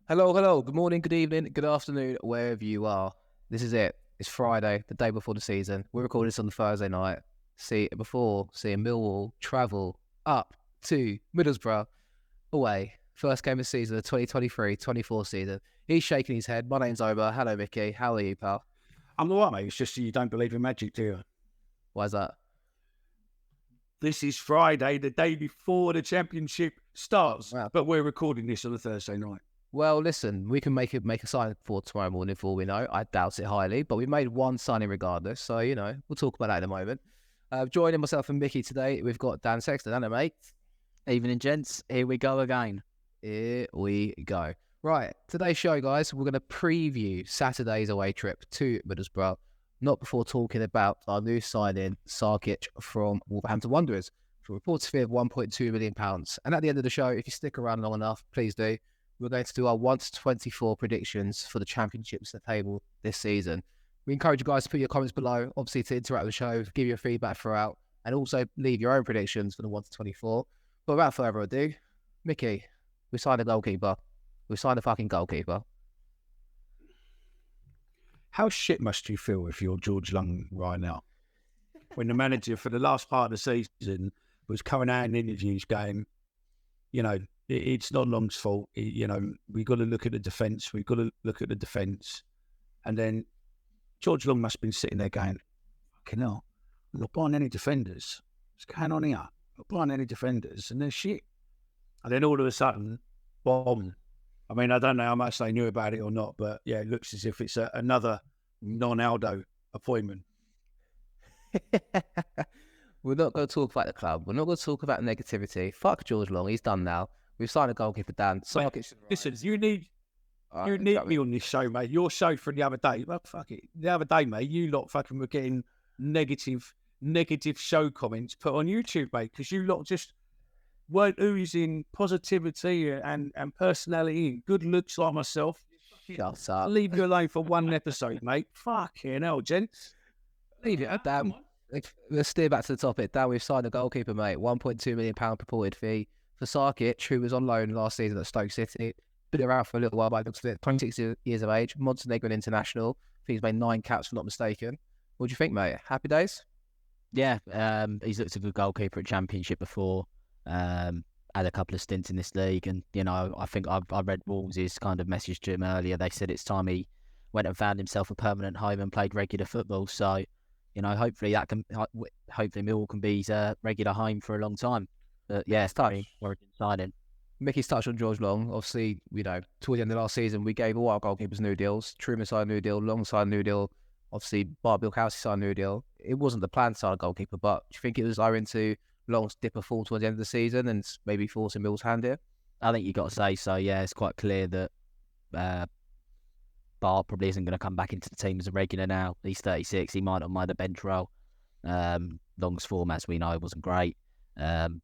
Hello, hello. Good morning, good evening, good afternoon, wherever you are. This is it. It's Friday, the day before the season. We're recording this on the Thursday night. Seeing Millwall travel up to Middlesbrough away. First game of the season, the 2023-24 season. He's shaking his head. My name's Omer. Hello, Mickey. How are you, pal? I'm all right, mate. It's just you don't believe in magic, do you? Why's that? This is Friday, the day before the championship starts, Wow. but we're recording this on a Thursday night. Well, listen, we can make a sign for tomorrow morning for all we know. I doubt it highly, but we made one signing regardless. So, we'll talk about that in a moment. Joining myself and Mickey today, we've got Dan Sexton. Hello, mate. Evening, gents. Here we go again. Here we go. Right, today's show, guys, we're going to preview Saturday's away trip to Middlesbrough, not before talking about our new signing, Šarkić from Wolverhampton Wanderers, for a reported fee of £1.2 million. And at the end of the show, if you stick around long enough, please do, we're going to do our 1 to 24 predictions for the championships at the table this season. We encourage you guys to put your comments below, obviously to interact with the show, give your feedback throughout, and also leave your own predictions for the 1 to 24. But without further ado, Mickey, we signed a goalkeeper. We signed a fucking goalkeeper. How shit must you feel if you're George Lung right now? When the manager for the last part of the season was coming out in interviews going, it's not Long's fault. We've got to look at the defence. We've got to look at the defence. And then George Long must have been sitting there going, fucking hell, I'm not buying any defenders. What's going on here? I'm not buying any defenders. And they're shit. And then all of a sudden, bomb. I mean, I don't know how much they knew about it or not, but yeah, it looks as if it's another non-Aldo appointment. We're not going to talk about the club. We're not going to talk about negativity. Fuck George Long. He's done now. We've signed a goalkeeper, Dan. Listen, you need me on this show, mate. Your show from the other day. Well, fuck it. The other day, mate, you lot fucking were getting negative show comments put on YouTube, mate, because you lot just weren't oozing positivity and personality and good looks like myself. Shut up. Leave you alone for one episode, mate. Fucking hell, gents. Leave it, Dan. Let's steer back to the topic. Dan, we've signed a goalkeeper, mate. £1.2 million purported fee for Šarkić, who was on loan last season at Stoke City. Been around for a little while by the looks of it. 26 years of age, Montenegrin international. I think he's made 9 caps, if I'm not mistaken. What do you think, mate? Happy days? Yeah, he's looked a good goalkeeper at Championship before. Had a couple of stints in this league, and I think I read Wolves' kind of message to him earlier. They said it's time he went and found himself a permanent home and played regular football. So, hopefully Millwall can be his regular home for a long time. But yeah, it's time we're signing. Mickey's touched on George Long. Obviously, towards the end of last season, we gave all our goalkeepers new deals. Truman signed a new deal, Long signed a new deal. Obviously, Bart Bilkowski signed a new deal. It wasn't the plan to sign a goalkeeper, but do you think it was owing to Long's dip of fall towards the end of the season and maybe forcing Mill's hand here? I think you got to say so. Yeah, it's quite clear that Bart probably isn't going to come back into the team as a regular now. He's 36. He might not mind a bench role. Long's form, as we know, wasn't great.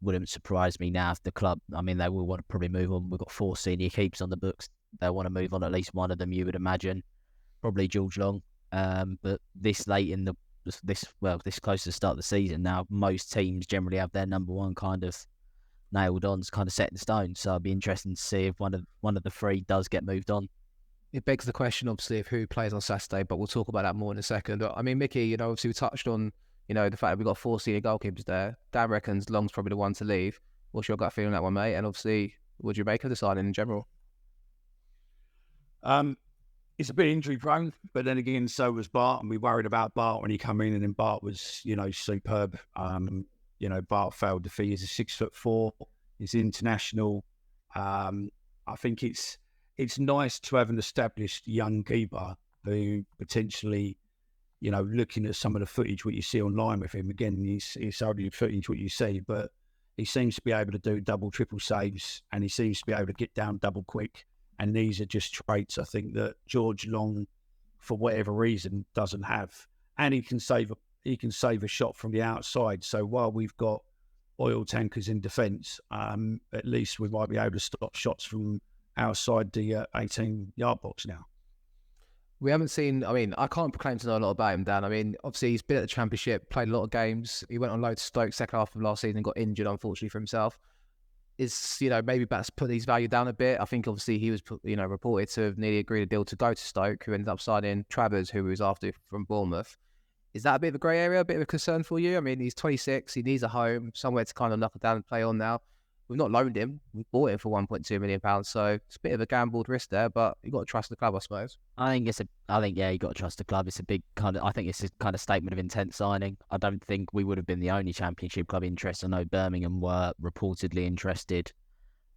Wouldn't surprise me now if the club, they will want to probably move on. We've got 4 senior keepers on the books. They'll want to move on at least one of them, you would imagine. Probably George Long. But this late in this close to the start of the season now, most teams generally have their number one kind of nailed on, kind of set in stone. So it'd be interesting to see if one of the 3 does get moved on. It begs the question, obviously, of who plays on Saturday, but we'll talk about that more in a second. Mickey, obviously we touched on, the fact that we've got 4 senior goalkeepers there. Dan reckons Long's probably the one to leave. What's your gut feeling on that one, mate? And obviously, what do you make of the signing in general? It's a bit injury prone, but then again, so was Bart, and we worried about Bart when he came in, and then Bart was, superb. Bart failed the fee. He's a 6'4". He's international. I think it's nice to have an established young keeper who potentially, looking at some of the footage, what you see online with him, again, it's only footage what you see, but he seems to be able to do double, triple saves, and he seems to be able to get down double quick. And these are just traits, I think, that George Long, for whatever reason, doesn't have. And he can save a shot from the outside. So while we've got oil tankers in defence, at least we might be able to stop shots from outside the 18-yard box now. We haven't seen, I can't proclaim to know a lot about him, Dan. Obviously, he's been at the Championship, played a lot of games. He went on loan to Stoke second half of last season and got injured, unfortunately, for himself. is, maybe that's put his value down a bit. I think obviously he was, reported to have nearly agreed a deal to go to Stoke, who ended up signing Travers, who was after from Bournemouth. Is that a bit of a grey area, a bit of a concern for you? I mean, he's 26, he needs a home, somewhere to kind of knuckle down and play on now. We've not loaned him, we bought him for £1.2 million, so it's a bit of a gambled risk there, but you've got to trust the club, I suppose. I think you got to trust the club. It's a big I think it's a kind of statement of intent signing. I don't think we would have been the only Championship club interested. I know Birmingham were reportedly interested.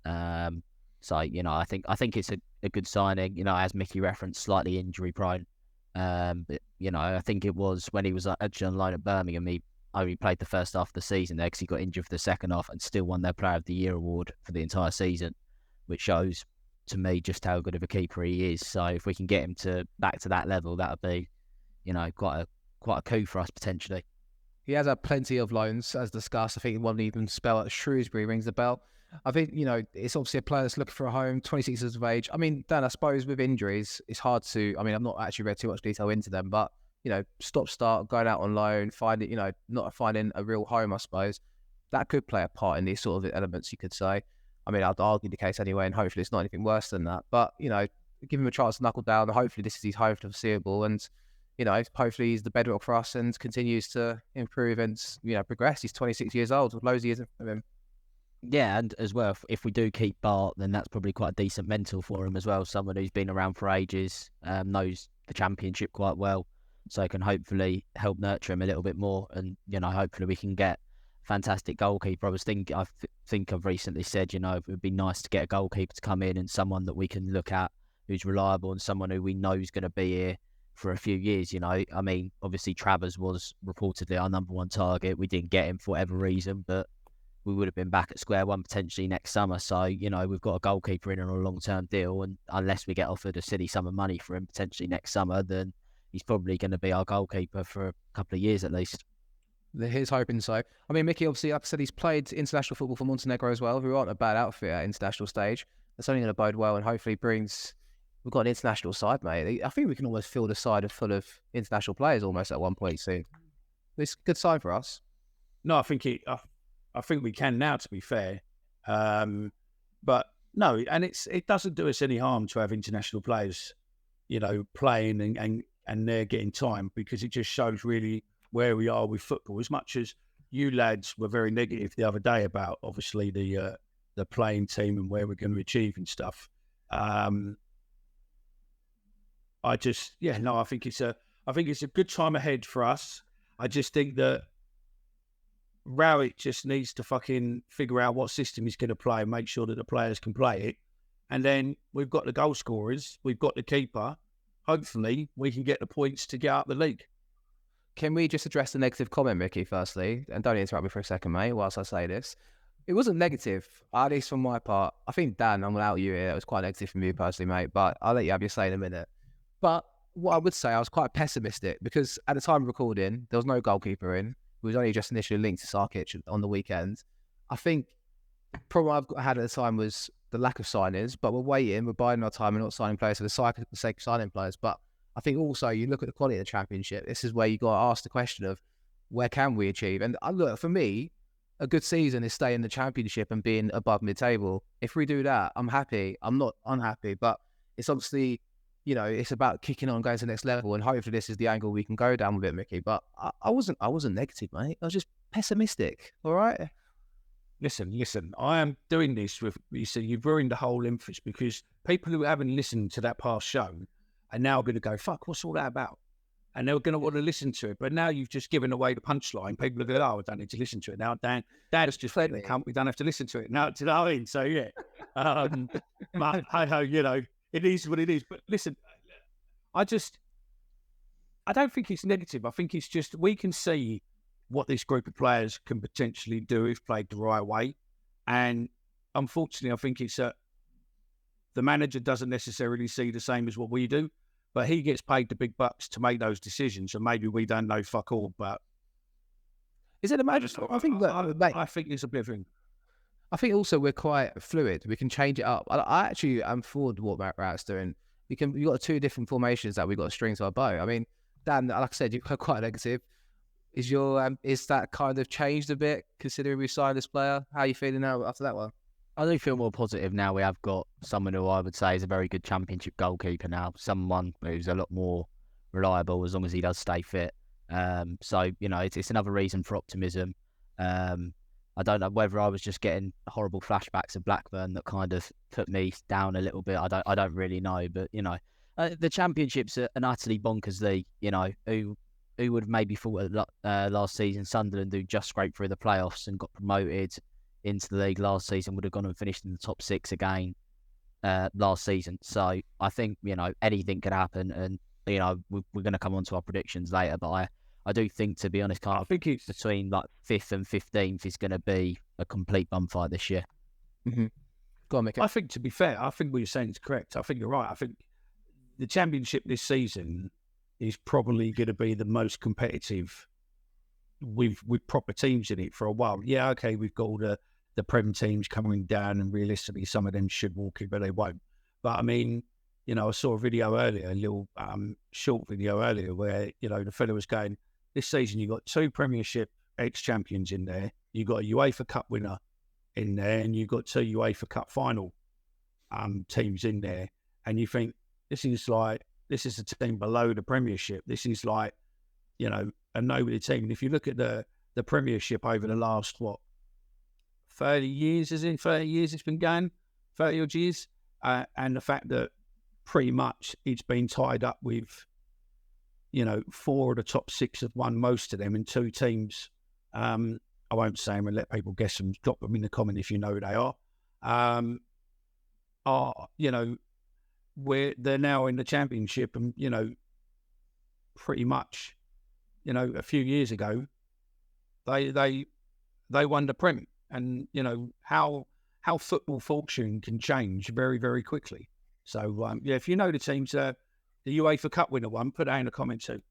So, I think it's a good signing. As Mickey referenced, slightly injury prone. But, I think it was when he was actually on loan at Birmingham, he only played the first half of the season there because he got injured for the second half and still won their Player of the Year award for the entire season, which shows to me just how good of a keeper he is. So if we can get him back to that level, that would be, quite a coup for us potentially. He has had plenty of loans, as discussed. I think one even spell at Shrewsbury rings the bell. I think, it's obviously a player that's looking for a home, 26 years of age. I mean, Dan, I suppose with injuries, it's hard to, I've not actually read too much detail into them, but, stop-start, going out on loan, not finding a real home, I suppose, that could play a part in these sort of elements, you could say. I'd argue the case anyway, and hopefully it's not anything worse than that. But, give him a chance to knuckle down, and hopefully this is his home for the foreseeable, and, hopefully he's the bedrock for us and continues to improve and, progress. He's 26 years old, with loads of years of him. Yeah, and as well, if we do keep Bart, then that's probably quite a decent mentor for him as well. Someone who's been around for ages, knows the Championship quite well, so can hopefully help nurture him a little bit more. And, hopefully we can get a fantastic goalkeeper. I think I've recently said, it would be nice to get a goalkeeper to come in and someone that we can look at who's reliable and someone who we know is going to be here for a few years. Obviously Travers was reportedly our number one target. We didn't get him for whatever reason, but we would have been back at square one potentially next summer. So, we've got a goalkeeper in on a long-term deal, and unless we get offered a silly sum of money for him potentially next summer, then he's probably going to be our goalkeeper for a couple of years at least. Here's hoping so. Mickey, obviously, like I said, he's played international football for Montenegro as well, who aren't a bad outfit at international stage. That's only going to bode well, and hopefully we've got an international side, mate. I think we can almost fill the side full of international players almost at one point soon. It's a good sign for us. No, I think we can now, to be fair. But no, and it doesn't do us any harm to have international players, playing and they're getting time, because it just shows really where we are with football. As much as you lads were very negative the other day about obviously the playing team and where we're going to achieve and stuff. I think it's a good time ahead for us. I just think that Rowett just needs to fucking figure out what system he's going to play and make sure that the players can play it. And then we've got the goal scorers, we've got the keeper. Hopefully we can get the points to get up the league. Can we just address the negative comment, Mickey, firstly? And don't interrupt me for a second, mate, whilst I say this. It wasn't negative, at least from my part. I think, Dan, I'm going to out you here. It was quite negative from you personally, mate, but I'll let you have your say in a minute. But what I would say, I was quite pessimistic because at the time of recording, there was no goalkeeper in. It was only just initially linked to Šarkić on the weekend. I think the problem I've had at the time was the lack of signings, but we're biding our time and not signing players for the sake of signing players. But I think also you look at the quality of the Championship, this is where you got to ask the question of where can we achieve? And look, for me, a good season is staying in the Championship and being above mid-table. If we do that, I'm happy. I'm not unhappy, but it's obviously, it's about kicking on, going to the next level, and hopefully this is the angle we can go down with it, Mickey. But I wasn't negative, mate. I was just pessimistic. All right. Listen. I am doing this with you. So you've ruined the whole emphasis, because people who haven't listened to that past show are now going to go, "Fuck, what's all that about?" And they're going to want to listen to it. But now you've just given away the punchline. People are going, "Oh, I don't need to listen to it now." Dan has just played the camp. We don't have to listen to it now. Do you know what I mean? So yeah, it is what it is. But listen, I don't think it's negative. I think it's just we can see what this group of players can potentially do if played the right way. And unfortunately, I think it's the manager doesn't necessarily see the same as what we do, but he gets paid the big bucks to make those decisions. And maybe we don't know fuck all, but is it a manager? I think I think it's a bit of a thing. I think also we're quite fluid. We can change it up. I actually am for what Matt Rowett's doing. You've got two different formations that we've got to string to our bow. I mean, Dan, like I said, you're quite negative. Is that kind of changed a bit considering we signed this player? How are you feeling now after that one? I do feel more positive now. We have got someone who I would say is a very good Championship goalkeeper now. Someone who's a lot more reliable as long as he does stay fit. So it's another reason for optimism. I don't know whether I was just getting horrible flashbacks of Blackburn that kind of put me down a little bit. I don't really know, but the Championship's an utterly bonkers league. Who would have maybe thought last season Sunderland, who just scraped through the playoffs and got promoted into the league last season, would have gone and finished in the top 6 again last season. So I think anything could happen, and we're going to come on to our predictions later. But I do think, to be honest, I think it's between like 5th and 15th is going to be a complete bum fight this year. Mm-hmm. Go on, Micky. I think, to be fair, I think what you're saying is correct. I think you're right. I think the Championship this season is probably going to be the most competitive with proper teams in it for a while. Yeah, okay, we've got all the Prem teams coming down, and realistically, some of them should walk in, but they won't. But I mean, I saw a video earlier, a little short video earlier, where the fellow was going, this season you've got 2 Premiership ex-champions in there, you've got a UEFA Cup winner in there, and you've got 2 UEFA Cup final teams in there, and you think this is a team below the Premiership. This is like, a nobody team. And if you look at the Premiership over the last 30 years, is it 30 years it's been going, 30 odd years, and the fact that pretty much it's been tied up with 4 of the top 6 have won most of them, and 2 teams, I won't say them and let people guess them, drop them in the comment if you know who they are where they're now in the Championship, and pretty much a few years ago they won the Prem, and how football fortune can change very, very quickly. So if you know the teams, the UEFA Cup winner one, put that in the comments too.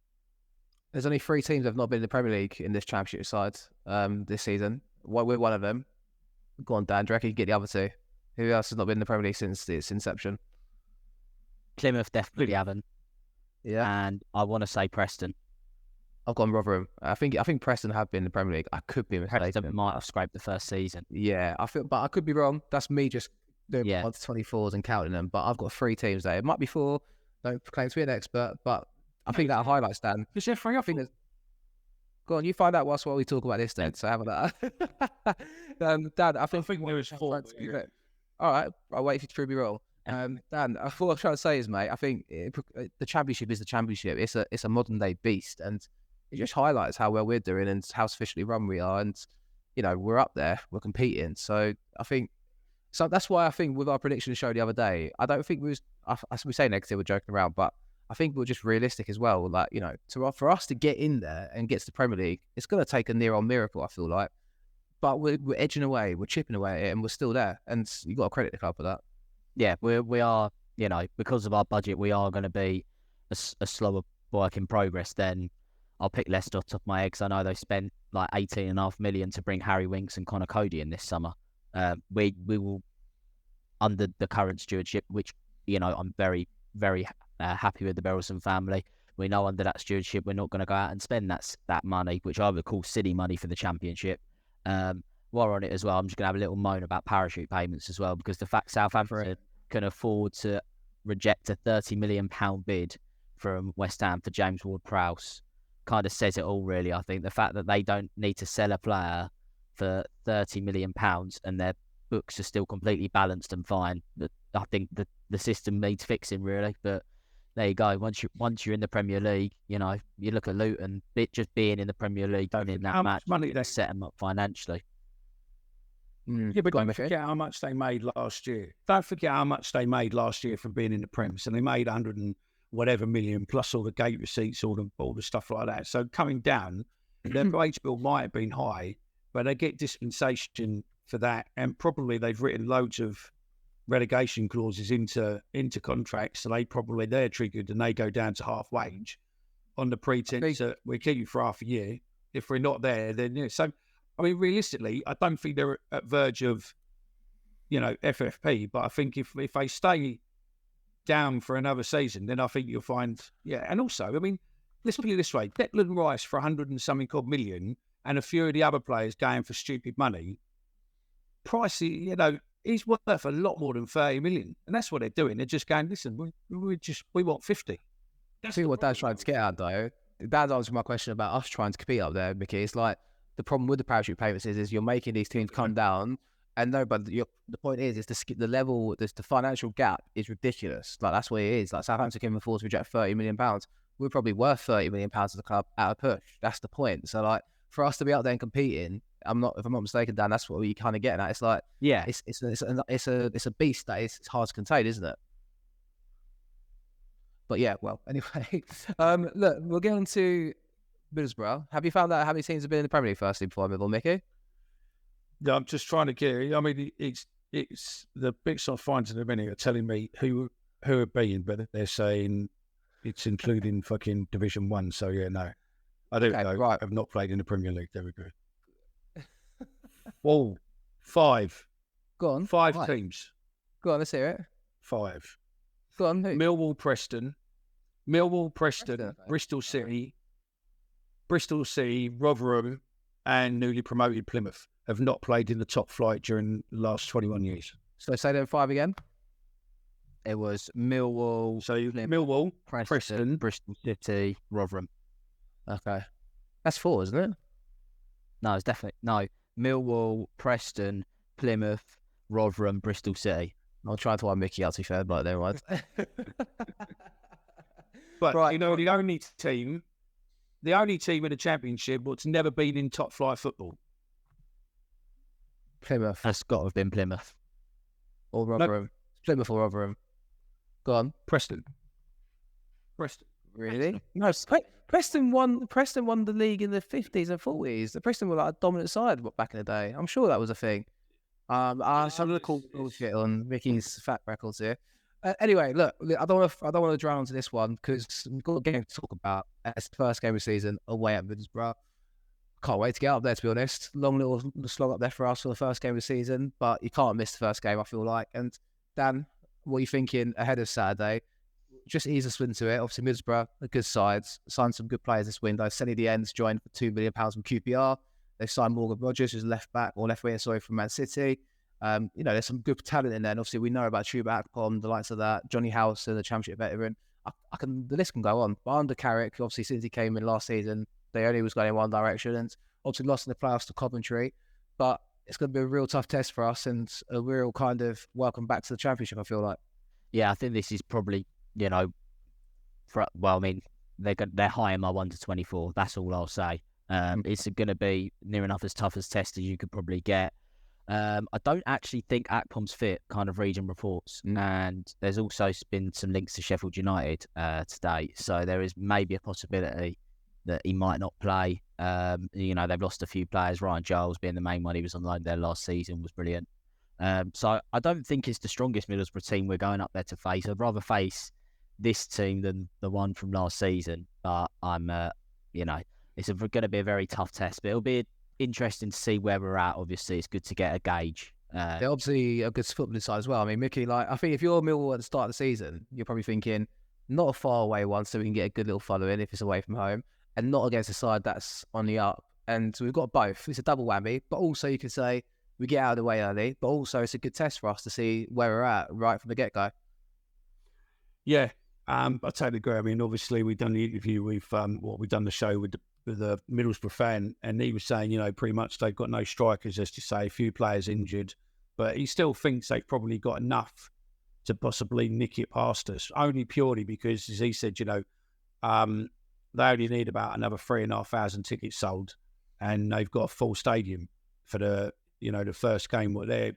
There's only 3 teams that have not been in the Premier League in this Championship side this season. We're one of them. Go on, Dan. Do you reckon you can get the other 2? Who else has not been in the Premier League since its inception? Plymouth definitely haven't. Yeah. And I want to say Preston. I've gone Rotherham. I think Preston have been in the Premier League. I could be mistaken. Preston might have scraped the first season. Yeah, but I could be wrong. That's me just doing 1 to 24s and counting them. But I've got 3 teams there. It might be 4. Don't claim to be an expert, but I think that highlights Dan. Is there 3 or 4? Go on, you find out while we talk about this then. So have that. Dan, I think there was 4. All right, I'll wait for you to prove me wrong. Dan, what I'm trying to say is, mate, I think the Championship is the Championship. It's a modern day beast, and it just highlights how well we're doing and how sufficiently run we are, and we're up there, we're competing. So I think that's why I think with our prediction show the other day, I don't think we say negative, we're joking around, but I think we're just realistic as well. Like for us to get in there and get to the Premier League, it's going to take a near on miracle, I feel like. But we're edging away, we're chipping away at it, and we're still there. And you got to credit the club for that. Yeah, we are, because of our budget, we are going to be a slower work in progress. Then I'll pick Leicester off the top of my head, because I know they spent like 18.5 million to bring Harry Winks and Connor Cody in this summer. We will, under the current stewardship, which I'm very, very happy with the Berylson family. We know under that stewardship we're not going to go out and spend that money, which I would call silly money for the Championship. While we're on it as well, I'm just going to have a little moan about parachute payments as well, because the fact Southampton can afford to reject a £30 million bid from West Ham for James Ward-Prowse kind of says it all, really. I think the fact that they don't need to sell a player for £30 million and their books are still completely balanced and fine. I think the system needs fixing, really. But there you go. Once you're in the Premier League, you look at Luton, just being in the Premier League, in that match, money they set them up financially. Yeah, but don't forget how much they made last year. Don't forget how much they made last year from being in the Prem. So they made 100 and whatever million, plus all the gate receipts, all the stuff like that. So coming down, their wage bill might have been high, but they get dispensation for that, and probably they've written loads of relegation clauses into contracts, so they're triggered and they go down to half wage on the pretense that we keep you for half a year. If we're not there, then so. I mean, realistically, I don't think they're at verge of, FFP. But I think if they stay down for another season, then I think you'll find, And also, I mean, let's put it this way: Declan Rice for 100 and something odd million, and a few of the other players going for stupid money. Price, he's worth a lot more than 30 million. And that's what they're doing. They're just going, listen, we want 50. I think what Dan's trying to get at, though, Dan's answering my question about us trying to compete up there, Mickey. It's like the problem with the parachute payments is you're making these teams come down, and no, but the point is the level, the financial gap is ridiculous. Like that's what it is. Like Southampton can afford to reject £30 million. We're probably worth £30 million as a club at a push. That's the point. So like for us to be out there and competing, if I'm not mistaken, Dan, that's what we kind of getting at. It's like it's a beast that it's hard to contain, isn't it? But yeah, well, anyway, look, we'll get on to Middlesbrough. Have you found out how many teams have been in the Premier League firstly before Millwall, Mickey? Yeah, I'm just trying to get it. I mean, it's the bits I find in a minute are telling me who are being, but they're saying it's including fucking Division 1. So yeah, no, I don't know. Right. I've not played in the Premier League. There we go. Whoa, 5. Go on. 5 right. teams. Go on, let's hear it. 5. Go on. Who? Millwall, Preston, Preston. Bristol City, Rotherham, and newly promoted Plymouth have not played in the top flight during the last 21 years. So say them 5 again. It was Millwall, So Millwall, Preston, Bristol City, Rotherham. Okay. That's 4, isn't it? No, it's definitely no. Millwall, Preston, Plymouth, Rotherham, Bristol City. I'll try to wind Mickey out to be fair, but never mind. But Right. you know, the only team in the Championship that's never been in top flight football. Plymouth That's got to have been Plymouth. or Rotherham. Plymouth or Rotherham. Go on. Preston. Really? No, Preston won the league in the 50s and 40s. The Preston were like a dominant side back in the day. I'm sure that was a thing. Some of the cool bullshit on Mickey's fat records here. Anyway, look, I don't want to drown into this one because we've got a game to talk about. It's the first game of the season away at Middlesbrough. Can't wait to get up there, to be honest. Long little slog up there for us for the first game of the season, but you can't miss the first game, I feel like. And Dan, what are you thinking ahead of Saturday? Just ease us into it. Obviously, Middlesbrough, a good side, signed some good players this window. Senny Dien's joined for £2 million from QPR. They've signed Morgan Rogers, who's left winger, from Man City. There's some good talent in there. And obviously, we know about Chuba Akpom, the likes of that, Johnny Howson, the Championship veteran. The list can go on. But under Carrick, obviously, since he came in last season, they only was going in one direction, and obviously lost in the playoffs to Coventry. But it's going to be a real tough test for us and a real kind of welcome back to the Championship, I feel like. Yeah, I think this is probably, they're high in my 1 to 24. That's all I'll say. It's going to be near enough as tough as test as you could probably get. I don't actually think Akpom's fit, kind of reading reports. And there's also been some links to Sheffield United today. So there is maybe a possibility that he might not play. They've lost a few players. Ryan Giles being the main one. He was on loan there last season, was brilliant. So I don't think it's the strongest Middlesbrough team we're going up there to face. I'd rather face this team than the one from last season. But it's going to be a very tough test. But it'll be interesting to see where we're at. Obviously, it's good to get a gauge. They're obviously a good footballing side as well. I mean, Mickey, I think if you're Millwall at the start of the season, you're probably thinking not a far away one, so we can get a good little following if it's away from home, and not against a side that's on the up. And we've got both. It's a double whammy, but also you could say we get out of the way early, but also it's a good test for us to see where we're at right from the get-go. Yeah, I totally agree. I mean, obviously we've done the interview with we've done the show with the Middlesbrough fan, and he was saying, pretty much they've got no strikers, as to say, a few players injured, but he still thinks they've probably got enough to possibly nick it past us, only purely because, as he said, they only need about another 3,500 tickets sold, and they've got a full stadium for the first game. What they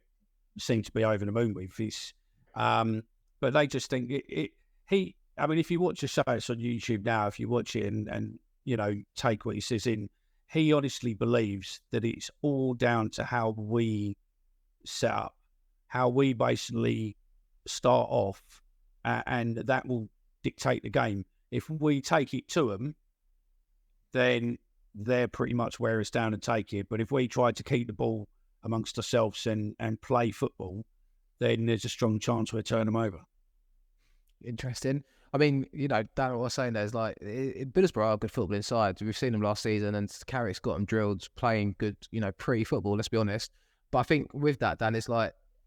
seem to be over the moon with is, but they just think if you watch the show, it's on YouTube now. If you watch it and take what he says in, he honestly believes that it's all down to how we set up, how we basically start off, and that will dictate the game. If we take it to them, then they're pretty much wear us down and take it. But if we try to keep the ball amongst ourselves and play football, then there's a strong chance we'll turn them over. Interesting. I mean, Dan, what I was saying there is Middlesbrough are a good football inside. We've seen them last season, and Carrick's got them drilled playing good, pretty football, let's be honest. But I think with that, Dan, it's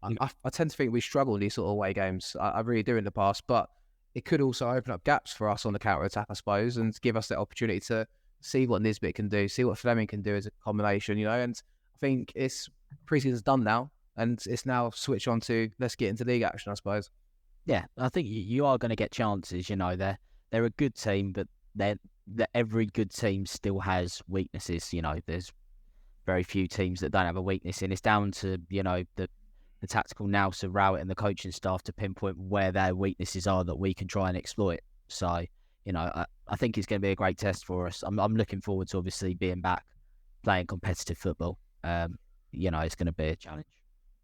I tend to think we struggle in these sort of away games. I really do in the past, but it could also open up gaps for us on the counter attack, I suppose, and give us the opportunity to see what Nisbet can do, see what Fleming can do as a combination, And I think it's pre-season's done now, and it's now switch on to let's get into league action, I suppose. Yeah, I think you are going to get chances. They're a good team, but every good team still has weaknesses. There's very few teams that don't have a weakness, and it's down to the tactical nous of Rowett and the coaching staff to pinpoint where their weaknesses are that we can try and exploit. So, I think it's going to be a great test for us. I'm looking forward to obviously being back playing competitive football. It's going to be a challenge.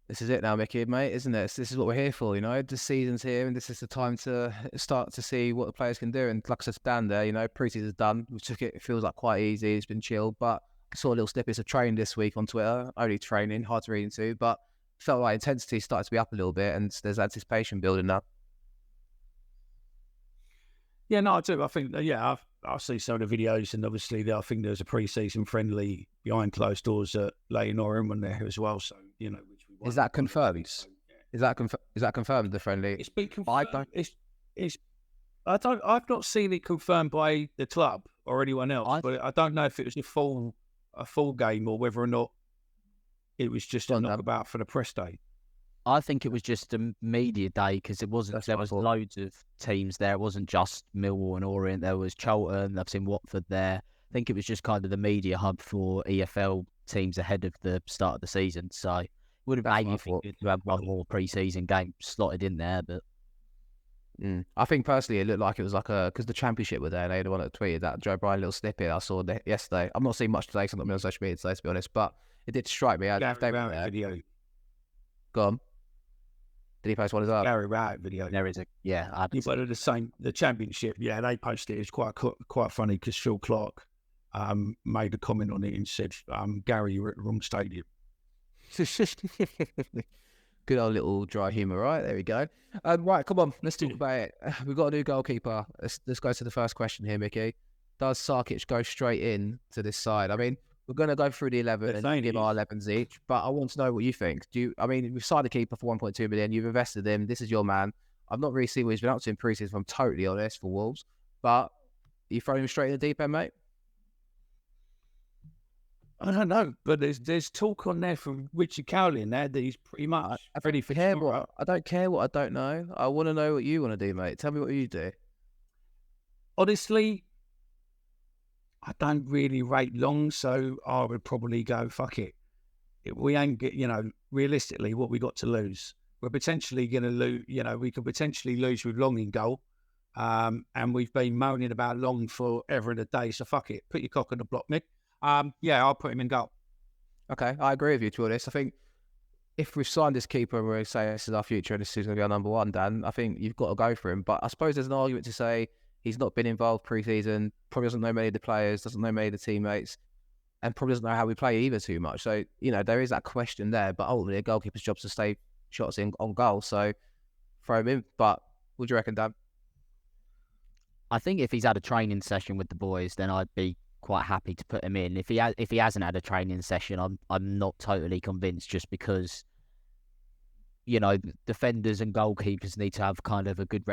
This is it now, Micky, mate, isn't it? This is what we're here for, The season's here, and this is the time to start to see what the players can do. And like I said, stand there, pre-season's done. We took it. It feels like quite easy. It's been chilled, but I saw little snippets of training this week on Twitter. Only training, hard to read into, but felt like intensity started to be up a little bit, and there's anticipation building up. Yeah, no, I do. I think, I see some of the videos, and obviously, I think there's a pre-season friendly behind closed doors at Leighton Orient there as well. So, which we won. Is that confirmed? So, yeah. Is that confirmed? The friendly? It's been confirmed. I've not seen it confirmed by the club or anyone else, but I don't know if it was a full game or whether or not it was just a knockabout for the press day. I think it was just a media day because there was loads of teams there. It wasn't just Millwall and Orient. There was Charlton. I've seen Watford there. I think it was just kind of the media hub for EFL teams ahead of the start of the season. So it would have been good to have one more pre-season game slotted in there. But I think personally it looked like it was like because the Championship were there and they had the one that tweeted that Joe Bryan little snippet I saw yesterday. I'm not seeing much today because I'm not on social media today, to be honest, but it did strike me. Video. Go on. Did he post one as well? Gary Rowett video. There is the Championship. Yeah, they posted it. It's quite funny because Phil Clark made a comment on it and said, "Gary, you're at the wrong stadium." Good old little dry humour, right? There we go. Right, come on, let's talk about it. We've got a new goalkeeper. Let's go to the first question here, Micky. Does Šarkić go straight in to this side? I mean, we're going to go through the 11 and give our 11s each, but I want to know what you think. We've signed a keeper for 1.2 million. You've invested in him. This is your man. I've not really seen what he's been up to in pre-season, if I'm totally honest, for Wolves. But you throwing him straight in the deep end, mate? I don't know, but there's talk on there from Richard Cowley in there that he's pretty much ready for tomorrow. I don't care what I don't know. I want to know what you want to do, mate. Tell me what you do. Honestly, I don't really rate Long, so I would probably go, fuck it. We ain't get, realistically, what we got to lose. We're potentially going to lose, we could potentially lose with Long in goal. And we've been moaning about Long forever and a day, so fuck it. Put your cock on the block, Mick. I'll put him in goal. Okay, I agree with you, to be honest. I think if we've signed this keeper and we say this is our future and this is going to be our number one, Dan, I think you've got to go for him. But I suppose there's an argument to say he's not been involved pre-season, probably doesn't know many of the players, doesn't know many of the teammates, and probably doesn't know how we play either too much. So, there is that question there, but ultimately a goalkeeper's job is to stay shots in on goal. So throw him in. But what do you reckon, Dan? I think if he's had a training session with the boys, then I'd be quite happy to put him in. If he hasn't had a training session, I'm not totally convinced, just because defenders and goalkeepers need to have kind of a good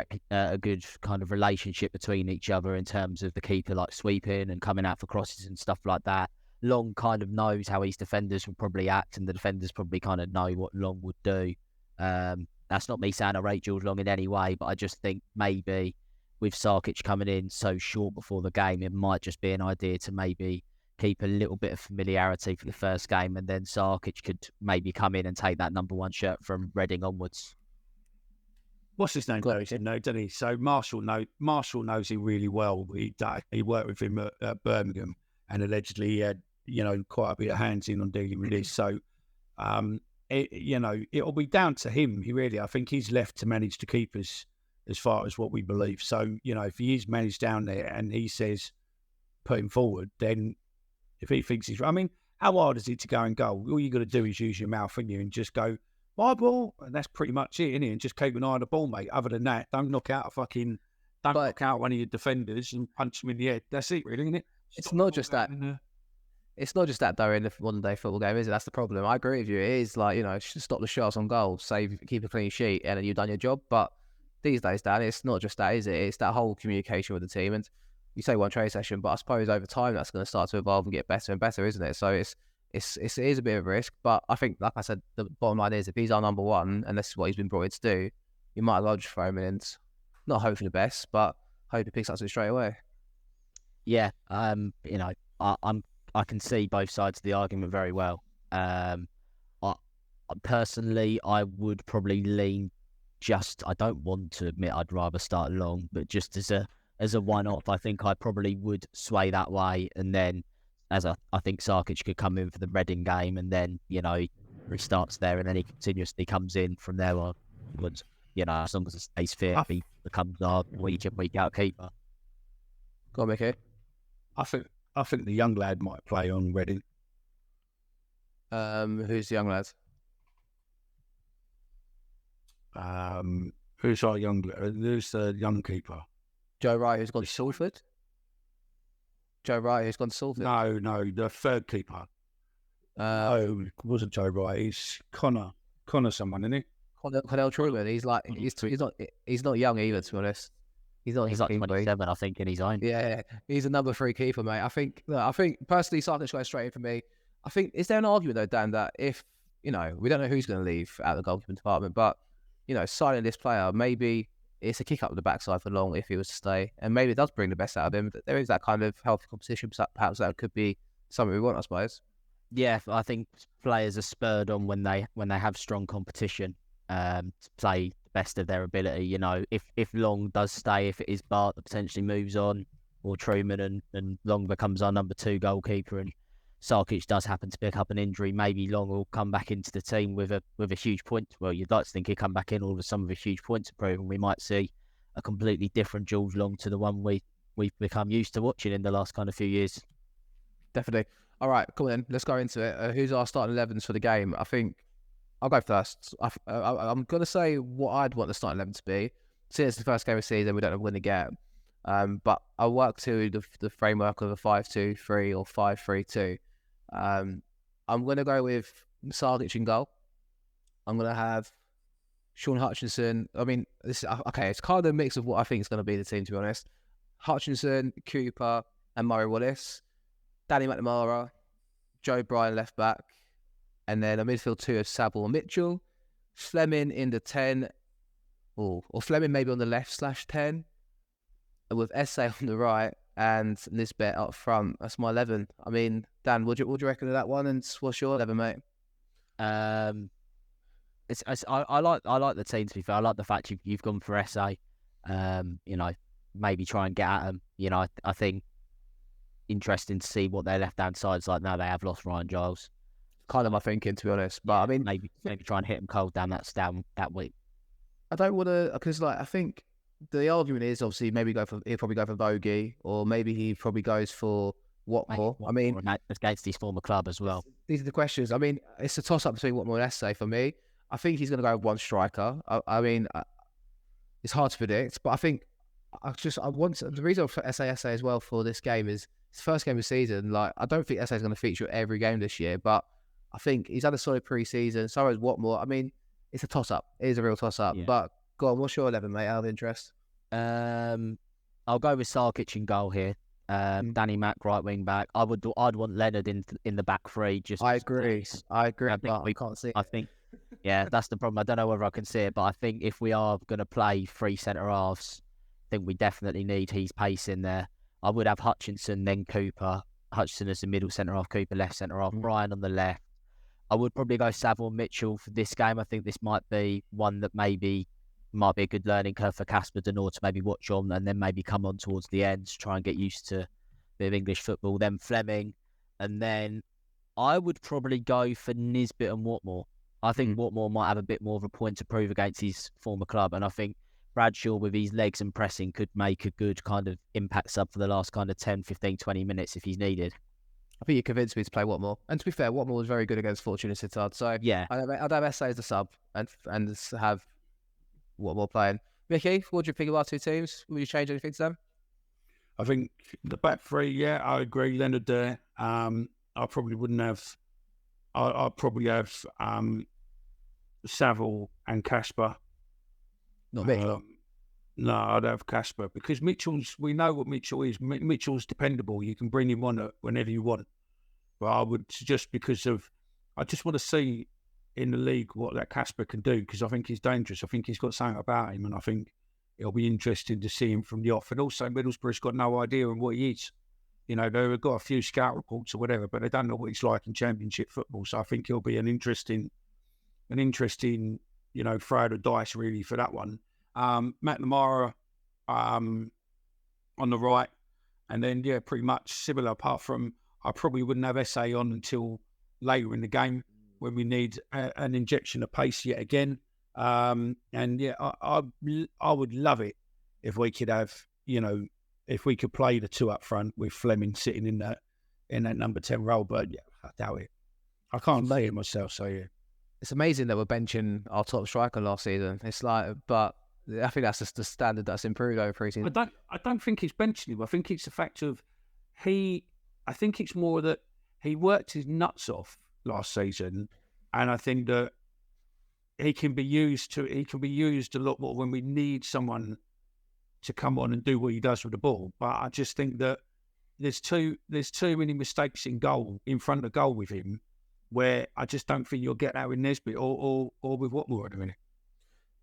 kind of relationship between each other in terms of the keeper like sweeping and coming out for crosses and stuff like that. Long kind of knows how his defenders will probably act, and the defenders probably kind of know what Long would do. That's not me saying I rate George Long in any way, but I just think maybe with Šarkić coming in so short before the game, it might just be an idea to maybe keep a little bit of familiarity for the first game, and then Šarkić could maybe come in and take that number one shirt from Reading onwards. What's his name? Knows him, doesn't he? So Marshall knows him really well. He worked with him at Birmingham, and allegedly he had quite a bit of hands in on dealing with this. So it'll be down to him. I think he's left to manage the keepers as far as what we believe. So if he is managed down there and he says put him forward, then if he thinks he's right, I mean, how hard is it to go and goal? All you got to do is use your mouth, and and just go, my ball, and that's pretty much it, isn't it? And just keep an eye on the ball, mate. Other than that, don't knock out knock out one of your defenders and punch him in the head. That's it, really, isn't it? It's not just that. it's not just that though in the modern day football game, is it? That's the problem. I agree with you. It is like, stop the shots on goal, keep a clean sheet, and then you've done your job. But these days, Dan, it's not just that, is it? It's that whole communication with the team. And you say one training session, but I suppose over time that's going to start to evolve and get better and better, isn't it? So it is a bit of a risk. But I think, like I said, the bottom line is if he's our number one and this is what he's been brought in to do, you might as well just throw him in and not hope for the best, but hope he picks up something straight away. Yeah, I can see both sides of the argument very well. I personally, I would probably lean I don't want to admit I'd rather start Long, but just as a one-off, I think I probably would sway that way. And then I think Šarkić could come in for the Reading game, and then, he starts there and then he continuously comes in from there onwards. As long as it stays fit, he becomes our week in, week out keeper. Go on, Micky. I think the young lad might play on Reading. Who's the young lad? Who's our young lad? Who's the young keeper? Joe Wright, who's gone to Salford? Joe Wright, who's gone to Salford? No, the third keeper. It wasn't Joe Wright. He's Connor someone, isn't he? Connell Truman. He's not young either, to be honest. He's like 27, I think, in his own. Yeah, he's a number 3 keeper, mate. I think personally, Šarkić goes straight in for me. I think, is there an argument though, Dan, that if we don't know who's going to leave out of the goalkeeping department, but signing this player, maybe it's a kick up the backside for Long if he was to stay, and maybe it does bring the best out of him. There is that kind of healthy competition. Perhaps that could be something we want, I suppose. Yeah, I think players are spurred on when they have strong competition to play the best of their ability. If Long does stay, if it is Bart that potentially moves on, or Truman and Long becomes our number 2 goalkeeper, and Šarkić does happen to pick up an injury, maybe Long will come back into the team with a huge point. Well, you'd like to think he'd come back in all of a sudden with a huge point to prove, and we might see a completely different George Long to the one we've become used to watching in the last kind of few years. Definitely. All right, come on then. Let's go into it. Who's our starting 11s for the game? I think I'll go first. I'm going to say what I'd want the starting 11 to be. Since it's the first game of the season, we don't know what we're going to get. But I'll work to the framework of a 5-2-3 or 5-3-2. I'm going to go with Šarkić in goal. I'm going to have Sean Hutchinson. I mean, it's kind of a mix of what I think is going to be the team, to be honest. Hutchinson, Cooper, and Murray Wallace. Danny McNamara, Joe Bryan left back, and then a midfield 2 of Saville and Mitchell. Fleming in the 10, or Fleming maybe on the left /10, with Essay on the right and Nisbet up front. That's my 11. I mean, Dan, what do you reckon of that one? And what's your 11, mate? I like the team, to be fair. I like the fact you've gone for Essay. Maybe try and get at them. I think interesting to see what their left-hand side's like now they have lost Ryan Giles. Kind of my thinking, to be honest. But I mean, maybe try and hit them cold down that week. I don't want to, because I think the argument is obviously he'll probably go for Bogey, or maybe he probably goes for Watmore. I mean, against his former club as well. These are the questions. I mean, it's a toss-up between Watmore and Essay for me. I think he's going to go with one striker. I mean, it's hard to predict, but I think the reason for Essay as well for this game is his first game of the season. I don't think Essay is going to feature every game this year, but I think he's had a solid pre-season. So is Watmore. I mean, it's a toss-up. It is a real toss-up. Yeah. But go on, what's your 11, mate, out of interest? I'll go with Šarkić in goal here. Danny Mack, right wing back. I'd want Leonard in the back 3. I agree. I can't see it. I think, yeah, that's the problem. I don't know whether I can see it, but I think if we are going to play 3 centre halves, I think we definitely need his pace in there. I would have Hutchinson, then Cooper. Hutchinson as the middle centre half, Cooper left centre half, Bryan on the left. I would probably go Saville Mitchell for this game. I think this might be one that might be a good learning curve for Casper Denor to maybe watch on, and then maybe come on towards the end to try and get used to a bit of English football. Then Fleming, and then I would probably go for Nisbet and Watmore. I think Watmore might have a bit more of a point to prove against his former club, and I think Bradshaw with his legs and pressing could make a good kind of impact sub for the last kind of 10, 15, 20 minutes if he's needed. I think you convinced me to play Watmore. And to be fair, Watmore was very good against Fortuna Sittard. So yeah, I'd have Essay as the sub and have Watmore playing. Micky, what do you think of our 2 teams? Would you change anything to them? I think the back 3, yeah, I agree. Leonard there. I probably wouldn't have. I'd probably have Saville and Casper. Not Mitchell. No, I'd have Casper because we know what Mitchell is. Mitchell's dependable. You can bring him on whenever you want. But I would suggest I just want to see in the league what that Casper can do because I think he's dangerous. I think he's got something about him and I think it'll be interesting to see him from the off. And also Middlesbrough's got no idea on what he is. You know, they've got a few scout reports or whatever, but they don't know what he's like in Championship football. So I think he'll be an interesting, throw of the dice really for that one. McNamara on the right, and then pretty much similar. Apart from I probably wouldn't have SA on until later in the game when we need an injection of pace yet again. I would love it if we could have if we could play the two up front with Fleming sitting in that number 10 role, but I doubt it. I can't say it myself, so yeah. It's amazing that we're benching our top striker last season. It's like, but I think that's just the standard that's improved over pre-season. I don't think it's benching him. I think it's the fact of I think it's more that he worked his nuts off last season, and I think that he can be used a lot more when we need someone to come on and do what he does with the ball. But I just think that there's too many mistakes in front of goal with him, where I just don't think you'll get that with Nesbitt or with Watmore at the minute.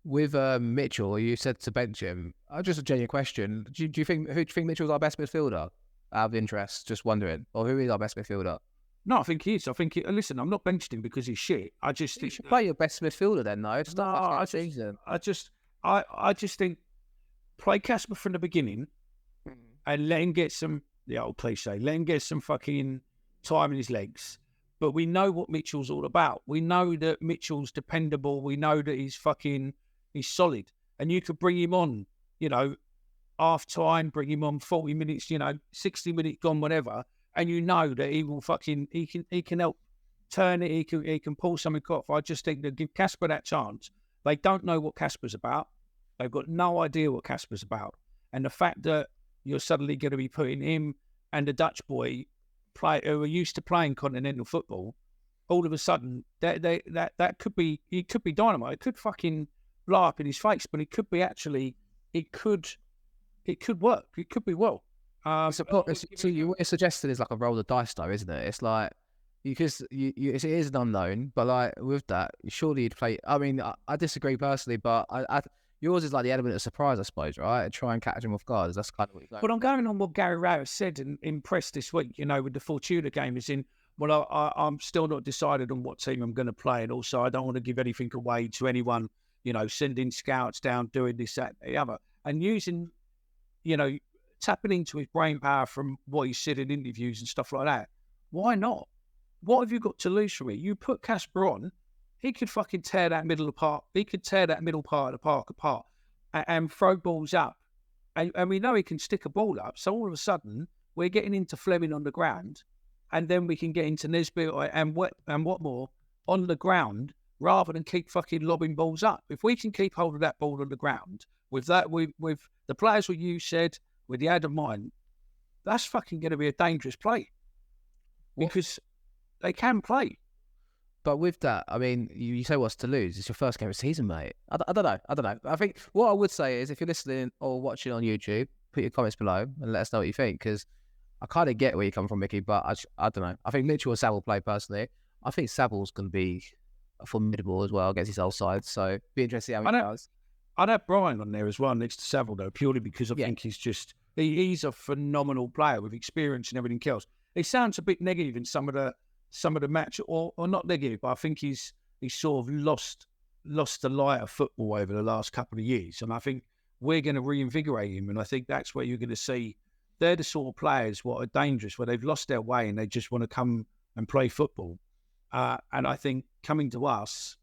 With Mitchell, you said to bench him. Just a genuine question. Who do you think Mitchell's our best midfielder? Out of interest, just wondering. Or who is our best midfielder? No, I think he is. Listen, I'm not benching him because he's shit. I just think... You should play your best midfielder then, though. I just think play Casper from the beginning and let him get some, the old cliche, let him get some fucking time in his legs. But we know what Mitchell's all about. We know that Mitchell's dependable. We know that he's solid. And you could bring him on, half time, bring him on 40 minutes, 60 minutes gone, whatever. And you know that he will he can help turn it. He can pull something off. I just think that give Casper that chance. They don't know what Casper's about. They've got no idea what Casper's about. And the fact that you're suddenly going to be putting him and the Dutch boy who are used to playing continental football, all of a sudden that could be dynamite. It could fucking blow up in his face, but it could be it could work. It could be well. So you're suggesting it's like a roll of dice, though, isn't it? It's like because it is an unknown, but like with that, surely you'd play. I mean, I disagree personally, but yours is like the element of surprise, I suppose, right? Try and catch him off guard. That's kind of what you're going. But I'm going on what Gary Rowett said in press this week, with the Fortuna game, is in, well, I'm still not decided on what team I'm going to play. And also, I don't want to give anything away to anyone, sending scouts down, doing this, that, the other. And using, tapping into his brain power from what he said in interviews and stuff like that. Why not? What have you got to lose from it? You put Casper on, he could fucking tear that middle apart. He could tear that middle part of the park apart and throw balls up. And we know he can stick a ball up. So all of a sudden, we're getting into Fleming on the ground, and then we can get into Nesbitt and Watmore on the ground rather than keep fucking lobbing balls up. If we can keep hold of that ball on the ground with the players what you said, with the Adam mind, that's fucking going to be a dangerous play because they can play. But with that, I mean, you say what's to lose? It's your first game of the season, mate. I don't know. I think what I would say is if you're listening or watching on YouTube, put your comments below and let us know what you think, because I kind of get where you come from, Micky, but I don't know. I think Mitchell or Saville will play personally. I think Saville's going to be formidable as well against his old side, so be interested to see how he does. I'd have Brian on there as well next to Saville, though, purely because I think he's a phenomenal player with experience and everything else. It sounds a bit negative in some of the match, or not negative, but I think he's sort of lost the light of football over the last couple of years. And I think we're going to reinvigorate him. And I think that's where you're going to see they're the sort of players what are dangerous, where they've lost their way and they just want to come and play football. And I think coming to us,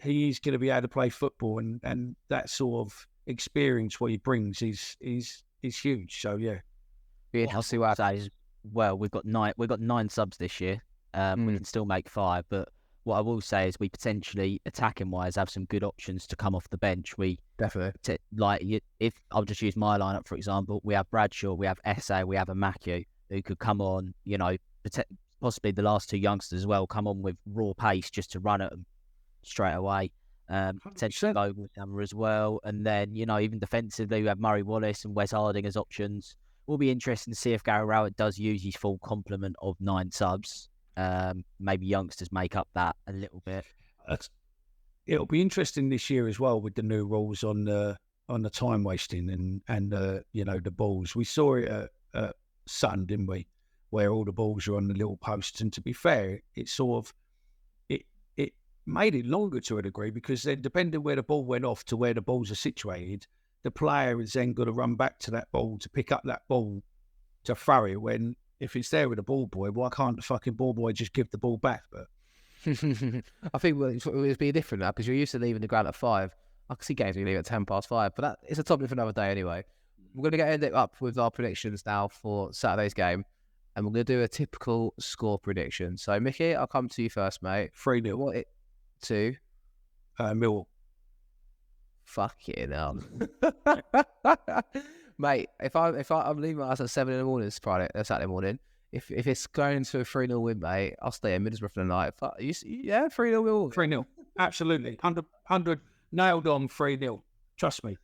he is going to be able to play football, and that sort of experience what he brings is huge. So yeah. I'll see what I say. Well, we've got 9 subs this year. We can still make 5, but what I will say is we potentially, attacking wise, have some good options to come off the bench. We definitely if I'll just use my lineup for example, we have Bradshaw, we have SA, we have a Matthew who could come on. possibly the last two youngsters as well come on with raw pace just to run at them straight away. Potentially go with Hammer as well. And then, even defensively, we have Murray Wallace and Wes Harding as options. Will be interesting to see if Gary Rowett does use his full complement of 9 subs. Maybe youngsters make up that a little bit. It'll be interesting this year as well with the new rules on the time wasting and the balls. We saw it at Sutton, didn't we? Where all the balls are on the little posts. And to be fair, it sort of it made it longer to a degree, because then depending where the ball went off to where the balls are situated, the player is then going to run back to that ball to pick up that ball to throw it. When if it's there with a ball boy, why can't the fucking ball boy just give the ball back? But I think it's be different now, because you're used to leaving the ground at 5. I can see games you leave at 10 past 5, but it's a topic for another day anyway. We're going to end it up with our predictions now for Saturday's game, and we're going to do a typical score prediction. So, Mickey, I'll come to you first, mate. 3-0. What it to? Millwall. Fucking hell. Mate, if I'm leaving my house at 7 in the morning Saturday morning, if it's going to a 3-0 win, mate, I'll stay in Middlesbrough for the night. 3-0 Millwall. 3-0. Absolutely. 100 nailed on 3-0. Trust me.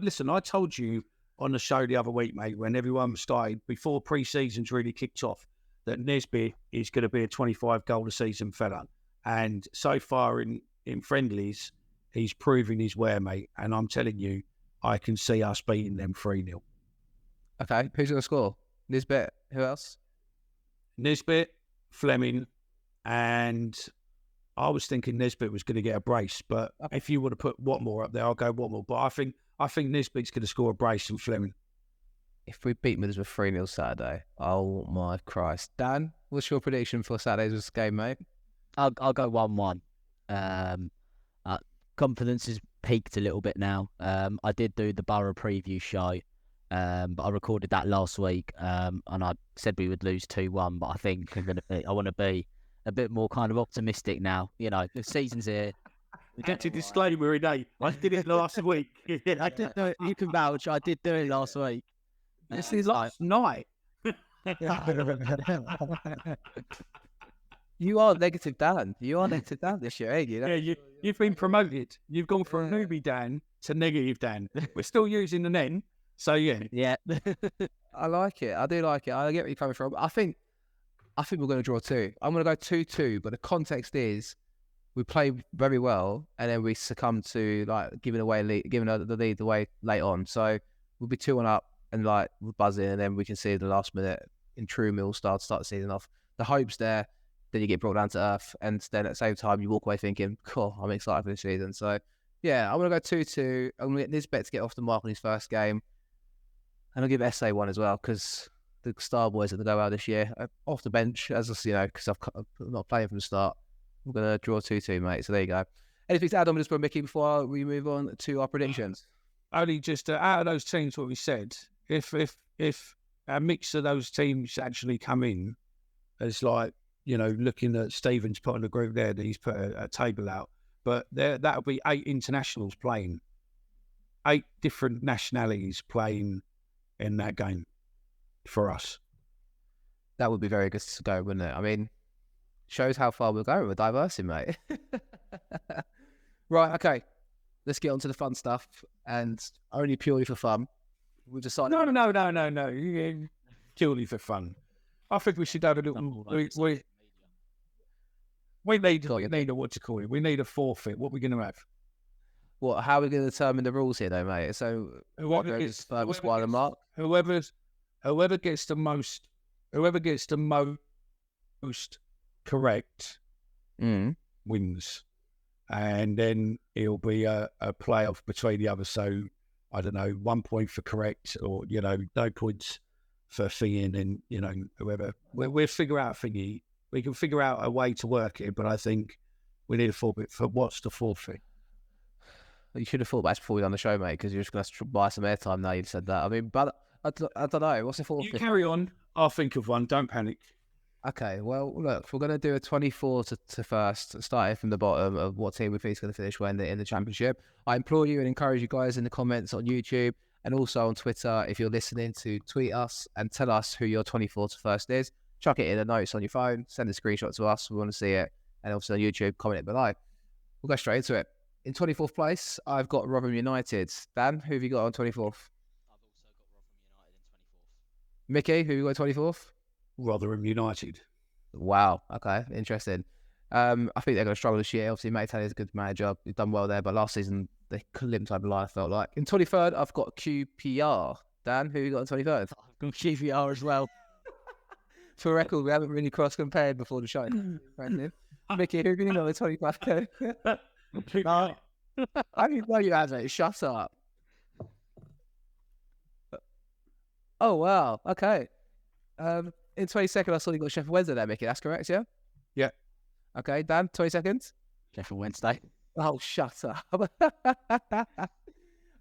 Listen, I told you on the show the other week, mate, when everyone started, before pre-season's really kicked off, that Nisbet is going to be a 25 goal a season fella. And so far in friendlies, he's proving his wear, mate. And I'm telling you, I can see us beating them 3-0. Okay, who's going to score? Nisbet, who else? Nisbet, Fleming, and I was thinking Nisbet was going to get a brace, but if you would have put Watmore up there, I'll go Watmore. But I think Nisbet's going to score a brace from Fleming. If we beat Middlesbrough 3-0 Saturday, oh my Christ. Dan, what's your prediction for Saturday's game, mate? I'll go 1-1. Confidence has peaked a little bit now. I did do the Borough preview show, but I recorded that last week, and I said we would lose 2-1. But I think I want to be a bit more kind of optimistic now. The season's here. That's a disclaimer, Renee. I did it last week. I did do it. You can vouch. I did do it last week. This is last night. You are negative Dan. You are negative Dan this year, ain't you? Yeah, you've been promoted. You've gone from newbie Dan to negative Dan. We're still using the N, so yeah. Yeah. I like it. I do like it. I get where you're coming from. I think we're going to draw 2. I'm going to go 2-2, but the context is we play very well and then we succumb to giving the lead away late on. So we'll be 2-1 up and we'll buzz in, and then we can see the last minute in true Mill start the season off. The hope's there. Then you get brought down to earth, and then at the same time you walk away thinking, "Cool, I'm excited for this season." So, yeah, I'm gonna go 2-2. I'm gonna get Nisbet to get off the mark on his first game, and I'll give SA 1 as well, because the star boys are gonna go out this year off the bench, as because I'm not playing from the start. I'm gonna draw 2-2, mate. So there you go. Anything to add on Middlesbrough, Mickey, before we move on to our predictions? Only just out of those teams, what we said, if a mix of those teams actually come in as looking at Stephen's putting a group there that he's put a table out, but that'll be 8 internationals playing, 8 different nationalities playing in that game for us. That would be very good to go, wouldn't it? I mean, shows how far we're going. We're diversing, mate. Right, okay. Let's get on to the fun stuff, and only purely for fun. We've decided. No. Purely for fun. I think we should have a little. We need what to call it. We need a forfeit. What are we going to have? How are we going to determine the rules here, though, mate? So whoever gets the most correct wins, and then it'll be a playoff between the others. So I don't know, 1 point for correct, or no points for thingy, and whoever we'll figure out thingy. We can figure out a way to work it, but I think we need a forfeit for what's the forfeit. You should have thought about it before we done the show, mate, because you're just going to buy some airtime now you've said that. I mean, but I don't know. What's the forfeit? You carry on. I'll think of one. Don't panic. Okay, well, look, we're going to do a 24 to first, starting from the bottom of what team we think is going to finish when in the championship. I implore you and encourage you guys in the comments on YouTube and also on Twitter, if you're listening, to tweet us and tell us who your 24 to first is. chuck it in the notes on your phone, send a screenshot to us. We want to see it. And also on YouTube, comment it below. We'll go straight into it. In 24th place, I've got Rotherham United. Dan, who have you got on 24th? I've also got Rotherham United in 24th. Mickey, who have you got 24th? Rotherham United. Wow. Okay. Interesting. I think they're going to struggle this year. Obviously, Matija is a good manager. He's done well there, but last season they limped over the line, I felt like. In 23rd, I've got QPR. Dan, who have you got on 23rd? I've got QPR as well. For record, we haven't really cross-compared before the show. Mickey, who have you got on 25th? No. I didn't know you had it. Shut up. Oh, wow. Okay. In 22nd, I saw you got Sheffield Wednesday there, Mickey. That's correct, yeah? Yeah. Okay, Dan, 20 seconds. Sheffield Wednesday. Oh, shut up.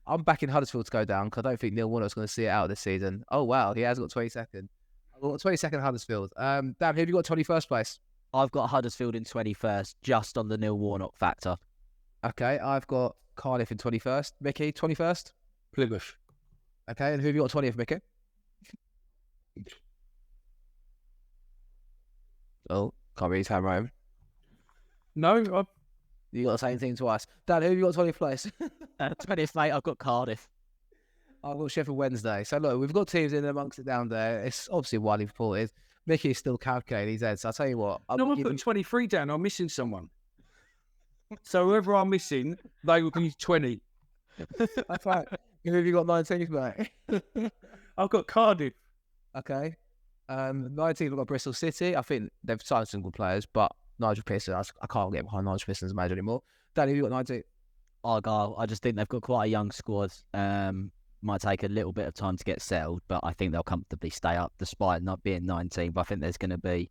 I'm backing Huddersfield to go down because I don't think Neil Warnock's going to see it out this season. Oh, wow. He has got 22nd. I've got 22nd Huddersfield. Dan, who have you got 21st place? I've got Huddersfield in 21st, just on the Neil Warnock factor. Okay, I've got Cardiff in 21st. Mickey, 21st? Plymouth. Okay, and who have you got 20th, Mickey? Oh, can't read his handwriting. No, You got the same thing twice. Dan, who have you got 20th place? 20th, mate, I've got Cardiff. I've got Sheffield Wednesday. So look, we've got teams in amongst it down there. It's obviously widely reported. Mickey is still calculating his head. So I'll tell you what. no, I'm putting 23 down. I'm missing someone. So whoever I'm missing, they will be 20. That's right. Who have you got 19th, mate? I've got Cardiff. Okay. 19th, I've got Bristol City. I think they've signed some good players, but Nigel Pearson, I can't get behind Nigel Pearson as a manager anymore. Danny, who have you got 19th? Argyle, I just think they've got quite a young squad. Might take a little bit of time to get settled, but I think they'll comfortably stay up despite not being 19th. But I think there's going to be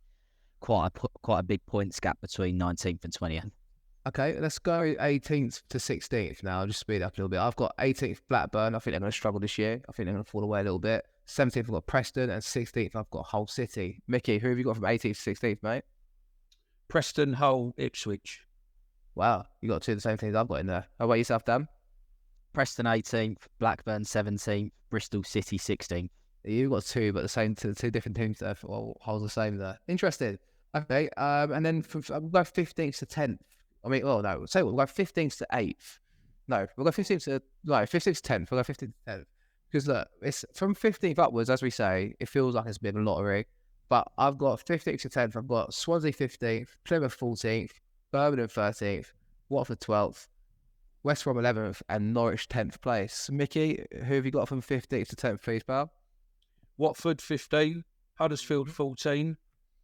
quite a big points gap between 19th and 20th. Okay, let's go 18th to 16th now. I'll just speed up a little bit. I've got 18th Blackburn. I think they're going to struggle this year. I think they're going to fall away a little bit. 17th, I've got Preston, and 16th, I've got Hull City. Mickey, who have you got from 18th to 16th, mate? Preston, Hull, Ipswich. Wow, you got two of the same things I've got in there. How about yourself, Dan? Preston 18th, Blackburn 17th, Bristol City 16th. You've got two, but the same two different teams there. Well, Hull's the same there. Interesting. Okay, and then we'll go 15th to 10th. I mean, oh no, say we'll go 15th to 8th. No, we'll go 15th to 15th to 10th. We'll go 15th to 10th. Because look, it's from 15th upwards, as we say, it feels like it's a bit of a lottery. But I've got 15th to 10th. I've got Swansea 15th, Plymouth 14th, Birmingham 13th, Watford 12th, West Brom 11th, and Norwich 10th place. Mickey, who have you got from 15th to 10th, please, pal? Watford 15, Huddersfield 14,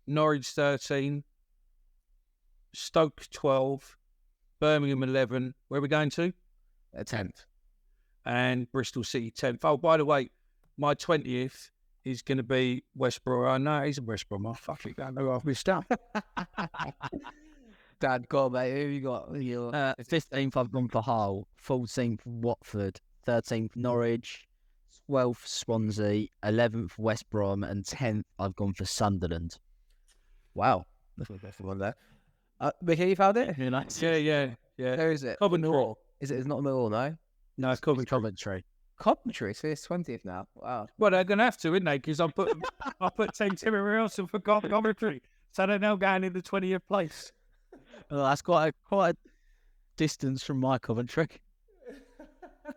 Norwich 13, Stoke 12, Birmingham 11. Where are we going to? 10th. And Bristol City 10th. Oh, by the way, my 20th is going to be West Brom. I know he's a West Brom. I fucking don't know I've missed out. Dad, go on, mate. Who have you got? 15th, I've gone for Hull. 14th, Watford. 13th, Norwich. 12th, Swansea. 11th, West Brom. And 10th, I've gone for Sunderland. Wow. That's my best one there. Mickey, you found it? Yeah. Where is it? Coventry. Is it? It's not Millwall, no? No, it's Coventry. Coventry, so it's 20th now. Wow. Well, they're going to have to, isn't they? Because I put 10 everywhere else and forgot Coventry. So they're now going in the 20th place. Well, that's quite a distance from my Coventry.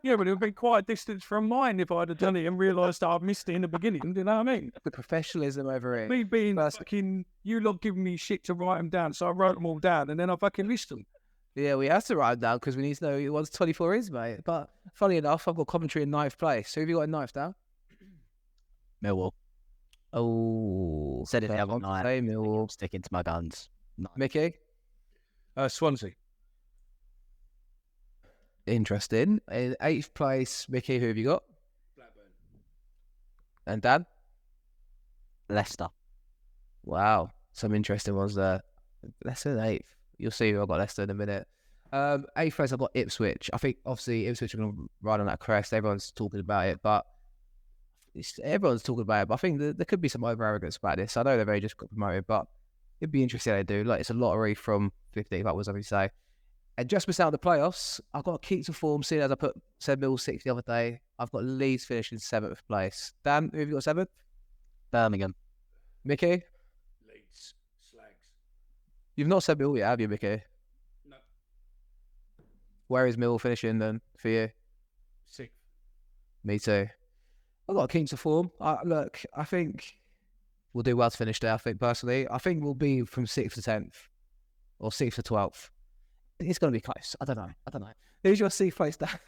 Yeah, but it would be quite a distance from mine if I'd have done it and realised that I'd missed it in the beginning. Do you know what I mean? The professionalism over here. Me being fucking, you lot giving me shit to write them down, so I wrote them all down and then I fucking missed them. Yeah, we have to write them down because we need to know what 24 is, mate. But funny enough, I've got Coventry in 9th place. Who have you got in 9th now? Millwall. Oh. Said it the other night. Hey, Millwall. I'm sticking to my guns. No. Mickey? Swansea. Interesting. In 8th place, Mickey, who have you got? Blackburn. And Dan? Leicester. Wow. Some interesting ones there. Leicester in 8th. You'll see who I've got Leicester in a minute. 8th place, I've got Ipswich. I think, obviously, Ipswich are going to ride on that crest. Everyone's talking about it, but I think there could be some over-arrogance about this. I know they've very just got promoted, but it'd be interesting how they do. Like, it's a lottery from 15th upwards, as we say. And just missing out on the playoffs, I've got to keep to form, seeing as I said Mill 6th the other day. I've got Leeds finishing 7th place. Dan, who have you got 7th? Birmingham. Mickey? You've not said Mill yet, have you, Mickey? No. Where is Mill finishing then for you? 6th. Me too. I've got a keen to form. Look, I think we'll do well to finish there, I think, personally. I think we'll be from 6th to 10th or 6th to 12th. It's going to be close. I don't know. Who's your 6th place down?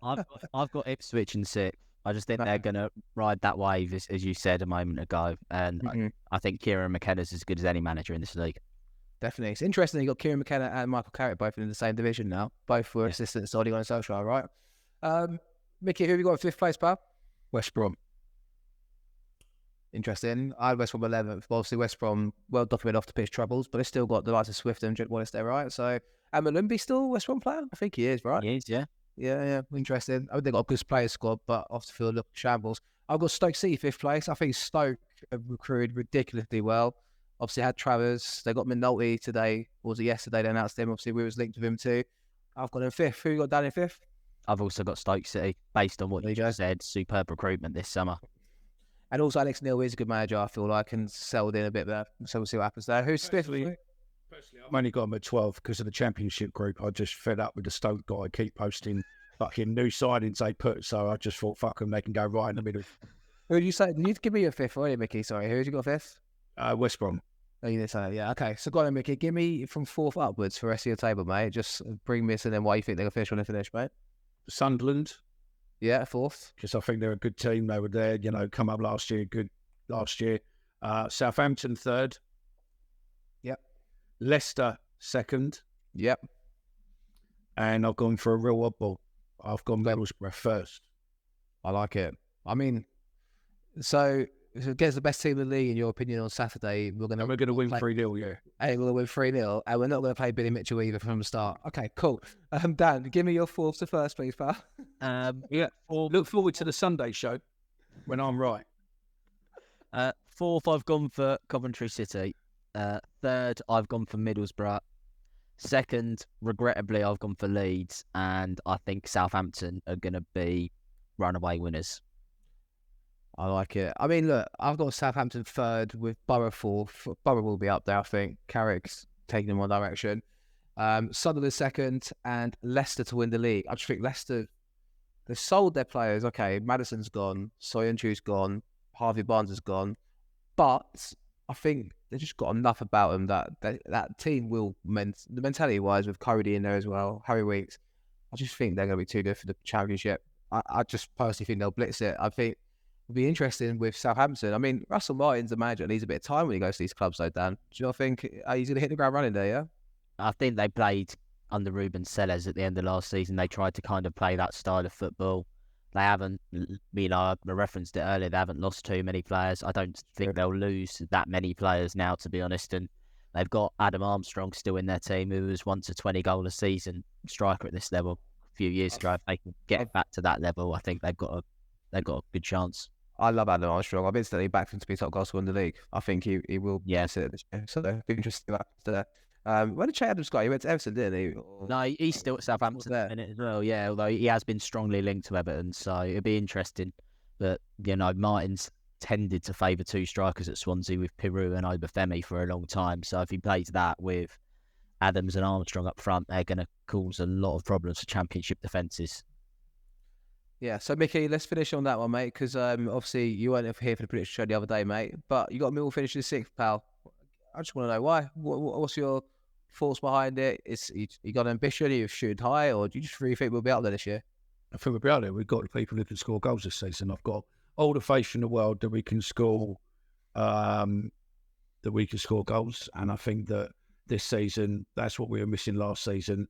I've got Ipswich in 6th. I just think they're going to ride that wave, as you said a moment ago. And I think Kieran McKenna's as good as any manager in this league. Definitely. It's interesting you got Kieran McKenna and Michael Carrick both in the same division now. Both were assistants to Odegaard and Solskjaer, right? Mickey, who have you got in 5th place, pal? West Brom. Interesting. I had West Brom 11th. Obviously, West Brom well documented off the pitch troubles, but it's still got the likes of Swift and Jed Wallace there, right? So, and Malumbi still West Brom player? I think he is, right? He is, yeah. Yeah. Interesting. I think they've got a good player squad, but off the field, look, shambles. I've got Stoke City 5th place. I think Stoke have recruited ridiculously well. Obviously, had Travers. They got McNulty today. Or was it yesterday? They announced him. Obviously, we was linked with him too. I've got him 5th. Who you got down in 5th? I've also got Stoke City, based on what you just said. Superb recruitment this summer. And also, Alex Neil is a good manager, I feel like, and settled in a bit there. So we'll see what happens there. Who's 5th? Personally, I've only got him at 12 because of the Championship group. I just fed up with the Stoke guy. Keep posting fucking new signings they put. So I just thought, fuck them, they can go right in the middle. Who did you say? Did you give me your 5th already, Mickey? Sorry, who did you got 5th? West Brom. Oh, you did say that, yeah. Okay, so go on, Mickey. Give me from 4th upwards for the rest of your table, mate. Just bring me and then why you think they're going to finish when they finish, mate. Sunderland. Yeah, 4th. Because I think they're a good team. They were there, come up last year, good last year. Southampton 3rd. Yep. Leicester 2nd. Yep. And I've gone for a real oddball. I've gone Middlesbrough 1st. I like it. I mean, so against the best team in the league, in your opinion, on Saturday, we're going to win 3-0, yeah. And we're going to win 3-0, and we're not going to play Billy Mitchell either from the start. Okay, cool. Dan, give me your 4th to 1st, please, pal. Look forward to the Sunday show when I'm right. 4th, I've gone for Coventry City. 3rd, I've gone for Middlesbrough. 2nd, regrettably, I've gone for Leeds, and I think Southampton are going to be runaway winners. I like it. I mean, look, I've got Southampton 3rd with Borough 4th. Borough will be up there, I think. Carrick's taking them one direction. Sunderland 2nd, and Leicester to win the league. I just think Leicester, they've sold their players. Okay, Maddison's gone, Soyuncu's gone, Harvey Barnes is gone, but I think they've just got enough about them that team will, mentality-wise, with Cody in there as well, Harry Weeks, I just think they're going to be too good for the Championship. I just personally think they'll blitz it. I think it'll be interesting with Southampton. I mean, Russell Martin's the manager. Needs a bit of time when he goes to these clubs, though, Dan. Do you not think he's going to hit the ground running there, yeah? I think they played under Ruben Sellers at the end of last season. They tried to kind of play that style of football. They haven't, I referenced it earlier, they haven't lost too many players. I don't think they'll lose that many players now, to be honest. And they've got Adam Armstrong still in their team, who was once a 20-goal a season striker at this level a few years ago. If they can get back to that level, I think they've got a good chance. I love Adam Armstrong. I've instantly backed him to be top goal scorer in the league. I think he will. Yeah. Sit this year. So it'll be interesting after that. Where did Che Adams go? He went to Everton, didn't he? No, he's still at Southampton at the minute as well. Yeah, although he has been strongly linked to Everton, so it'll be interesting. But Martin's tended to favour 2 strikers at Swansea with Peru and Obafemi for a long time. So if he plays that with Adams and Armstrong up front, they're going to cause a lot of problems for Championship defences. Yeah, so Mickey, let's finish on that one, mate, because obviously you weren't here for the prediction show the other day, mate, but you got Millwall finishing 6th, pal. I just want to know why. What's your thoughts behind it? You got ambition? You've shooted high, or do you just really think we'll be out there this year? I think we'll be out there. We've got the people who can score goals this season. I've got all the faith in the world that we can score, goals, and I think that this season, that's what we were missing last season.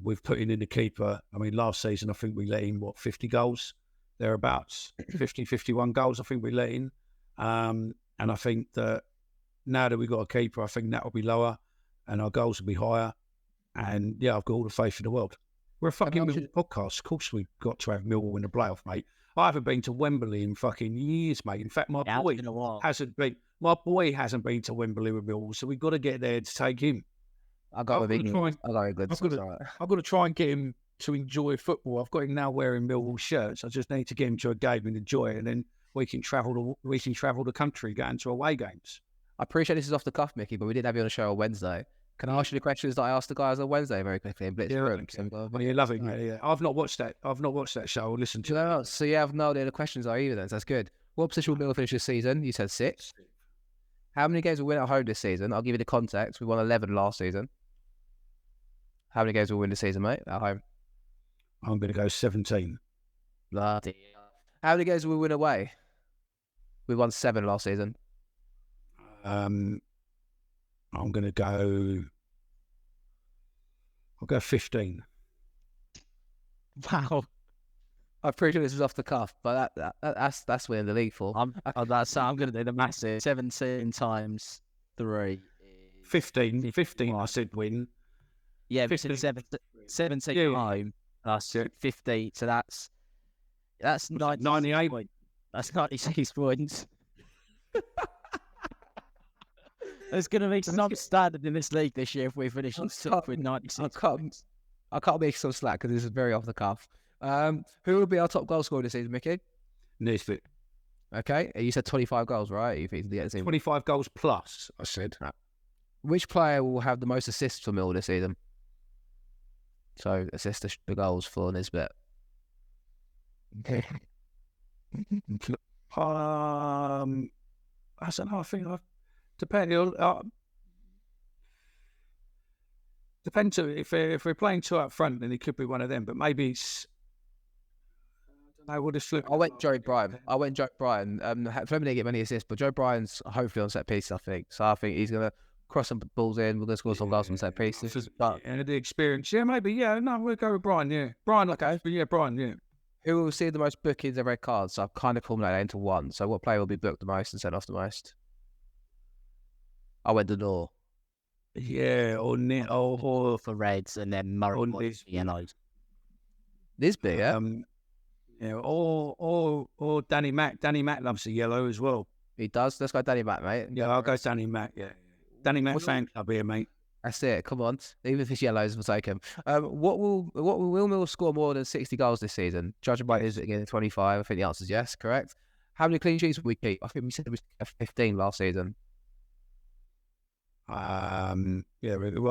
We've put in the keeper. I mean, last season, I think we let in, 50 goals? Thereabouts. 50, 51 goals, I think we let in. And I think that now that we've got a keeper, I think that will be lower and our goals will be higher. And, yeah, I've got all the faith in the world. We're a fucking Millwall podcast. Of course we've got to have Millwall in the playoff, mate. I haven't been to Wembley in fucking years, mate. In fact, my boy hasn't been to Wembley with Millwall, so we've got to get there to take him. I've got to try and get him to enjoy football. I've got him now wearing Millwall shirts. I just need to get him to a game and enjoy it, and then we can travel the country, going to away games. I appreciate this is off the cuff, Mickey, but we didn't have you on the show on Wednesday. Can I ask you the questions that I asked the guys on Wednesday very quickly and blitz through them? Well, you're loving it. Yeah. I've not watched that. I've not watched that show. I'll listen Do to you know it. what? So you have no idea the questions are either then, so that's good. What position will Mill finish this season? You said 6. How many games will we win at home this season? I'll give you the context. We won 11 last season. How many games will we win this season, mate, at home? I'm going to go 17. Bloody hell. How many games will we win away? We won 7 last season. I'm going to go. I'll go 15. Wow. I'm pretty sure this was off the cuff, but that's winning the league for. I'm going to do the massive 17 times 3. 15. 15, I said win. Yeah, 15. 17 Yeah. home plus 50. So that's 98 points. That's 96 points. There's going to be some standard in this league this year if we finish on top with 96 points. I can't make some slack because this is very off the cuff. Who will be our top goal scorer this season, Mickey? Nisbet. Okay, you said 25 goals, right? You think 25 goals plus, I said. Which player will have the most assists for Mill this season? So assist the goals for Nisbet. Okay. I don't know. I think depends if we're playing 2 up front, then it could be one of them. But maybe it's. I don't know. We'll just flip. I went Joe Bryan. Fleming didn't get many assists, but Joe Bryan's hopefully on set pieces, I think. So I think he's gonna cross some balls in. We're gonna score some goals on set pieces. And the experience, maybe, no, we'll go with Bryan. Yeah, Bryan. Okay, but Bryan. Yeah. Who will see the most bookings and red cards? So I've kind of formulated that into one. So what player will be booked the most and sent off the most? I went Delors. Yeah, Or for reds and then Murray for yellows. Nisbet, yeah? Or Danny Mack. Danny Mack loves the yellow as well. He does. Let's go Danny Mack, mate. Yeah, I'll go Danny Mack. Yeah, Danny Mack fan club here, mate. That's it. Come on. Even if it's yellows, we'll take him. Will Mill score more than 60 goals this season? Judging by his again 25, I think the answer is yes. Correct. How many clean sheets will we keep? I think we said it was 15 last season. Well,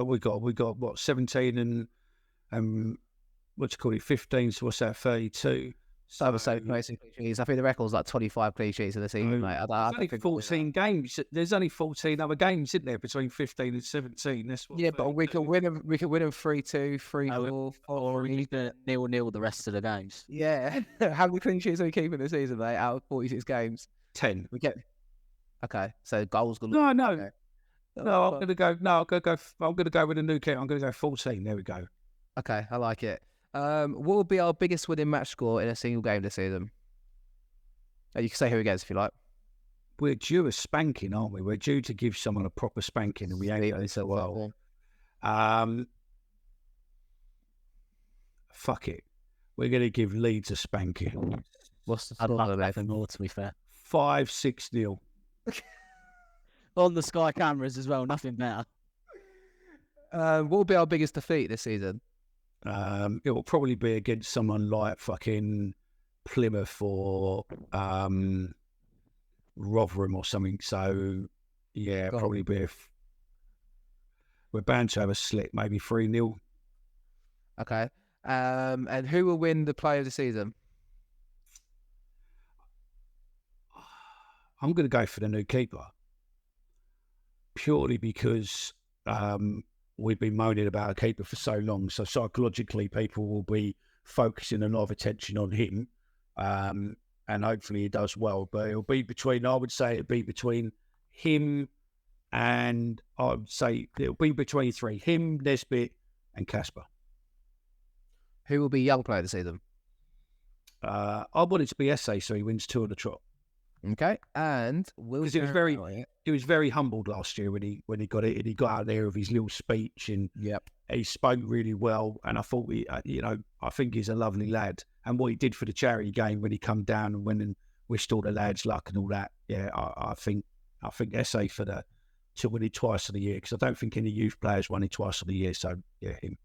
we got what 17 and what do you call it 15. So what's that? 32. So I would say clean sheets. I think the record's like 25 clean sheets in the season, mate. There's only 14 games. There's only 14 other games, isn't there, between 15 and 17? That's what but we can win them. We can win them 3-2, 3-4, or even 0-0 the rest of the games. Yeah. How many clean sheets are we keeping this season, mate? Out of 46 games, 10. we get. Okay, so goals go. No. Okay. No, I'm gonna go. No, I'm gonna go with a new kit. I'm gonna go 14. There we go. Okay, I like it. What would be our biggest winning match score in a single game this season? You can say who against if you like. We're due a spanking, aren't we? We're due to give someone a proper spanking, and we ain't done it so well. Fuck it. We're gonna give Leeds a spanking. What's the score? I'd like nothing more, to be fair. 5-6-0. On the Sky cameras as well, nothing better. What will be our biggest defeat this season? It will probably be against someone like fucking Plymouth or Rotherham or something. So, yeah, probably be we're bound to have a slip, maybe 3-0. Okay. And who will win the player of the season? I'm going to go for the new keeper. Purely because we've been moaning about a keeper for so long. So psychologically, people will be focusing a lot of attention on him. And hopefully he does well. But it'll be between him and I would say it'll be between 3. Him, Nisbet and Casper. Who will be young player of the season? I want it to be SA so he wins 2 of the trot. Okay. And because he was very humbled last year when he got it, and he got out there with his little speech, and he spoke really well. And I thought I think he's a lovely lad. And what he did for the charity game when he come down and went and wished all the lads luck and all that. Yeah, I think SA to win it twice of the year, because I don't think any youth players won it twice of the year. So yeah, him.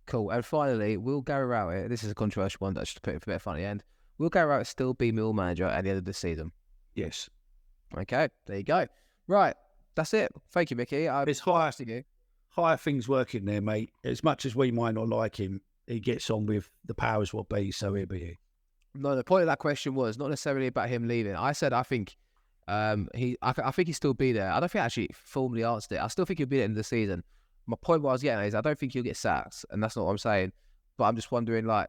Cool. And finally, will Gary Rowett, this is a controversial one, that's just to put it for a bit of fun at the end. Will Gary Rowett still be Mill manager at the end of the season? Yes. Okay, there you go. Right, that's it. Thank you, Mickey. It's higher things working there, mate. As much as we might not like him, he gets on with the powers what be, so he'll be here. No, the point of that question was not necessarily about him leaving. I said I think I think he'll still be there. I don't think I actually formally answered it. I still think he'll be there at the end of the season. My point what I was getting at is I don't think he'll get sacked, and that's not what I'm saying. But I'm just wondering, like,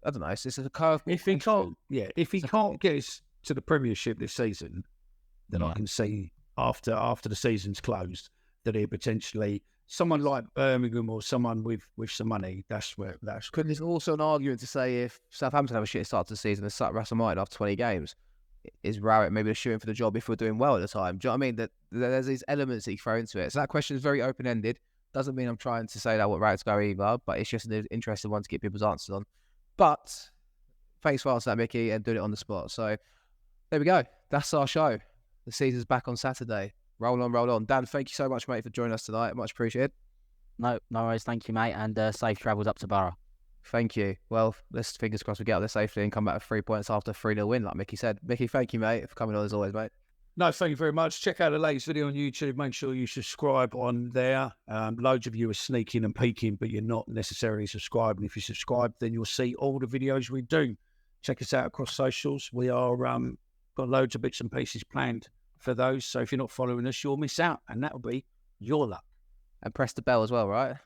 I don't know. It's a curve. If he can't get us to the Premiership this season, then I can see after the season's closed that he potentially someone like Birmingham or someone with some money. Because there's also an argument to say if Southampton have a shit start to the season and start Russell Martin after 20 games, is Rowett maybe shooting for the job if we're doing well at the time? Do you know what I mean? That there's these elements that you throw into it. So that question is very open ended. Doesn't mean I'm trying to say that what Rowett's go either, but it's just an interesting one to get people's answers on. But thanks for answering that, Mickey, and doing it on the spot. So there we go. That's our show. The season's back on Saturday. Roll on, roll on. Dan, thank you so much, mate, for joining us tonight. Much appreciated. No worries. Thank you, mate. And safe travels up to Borough. Thank you. Well, let's fingers crossed we get out there safely and come back with 3 points after a 3-0 win, like Mickey said. Mickey, thank you, mate, for coming on as always, mate. No, thank you very much. Check out the latest video on YouTube. Make sure you subscribe on there. Loads of you are sneaking and peeking, but you're not necessarily subscribing. If you subscribe, then you'll see all the videos we do. Check us out across socials. We are got loads of bits and pieces planned for those. So if you're not following us, you'll miss out, and that'll be your luck. And press the bell as well, right?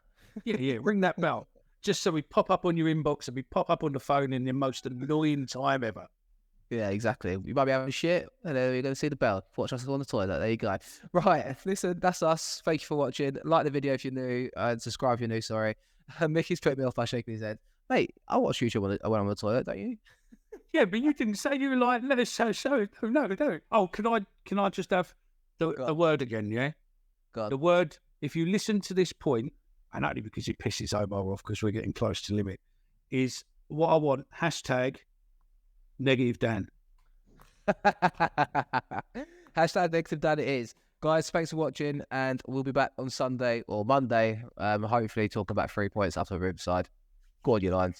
Yeah. Ring that bell. Just so we pop up on your inbox and we pop up on the phone in the most annoying time ever. Yeah, exactly. You might be having shit, and then you're going to see the bell. Watch us on the toilet. There you go. Right, listen, that's us. Thank you for watching. Like the video if you're new, and subscribe if you're new, sorry. Mickey's putting me off by shaking his head. Mate, I watch YouTube when I'm on the toilet, don't you? Yeah, but you didn't say you were like, let us show. No. Oh, can I just have the word again, yeah? God. The word, if you listen to this point, and only because it pisses Omer off because we're getting close to limit, is what I want, # negative Dan. # negative Dan it is. Guys, thanks for watching, and we'll be back on Sunday or Monday, hopefully talking about 3 points after Riverside. Go on, your lines.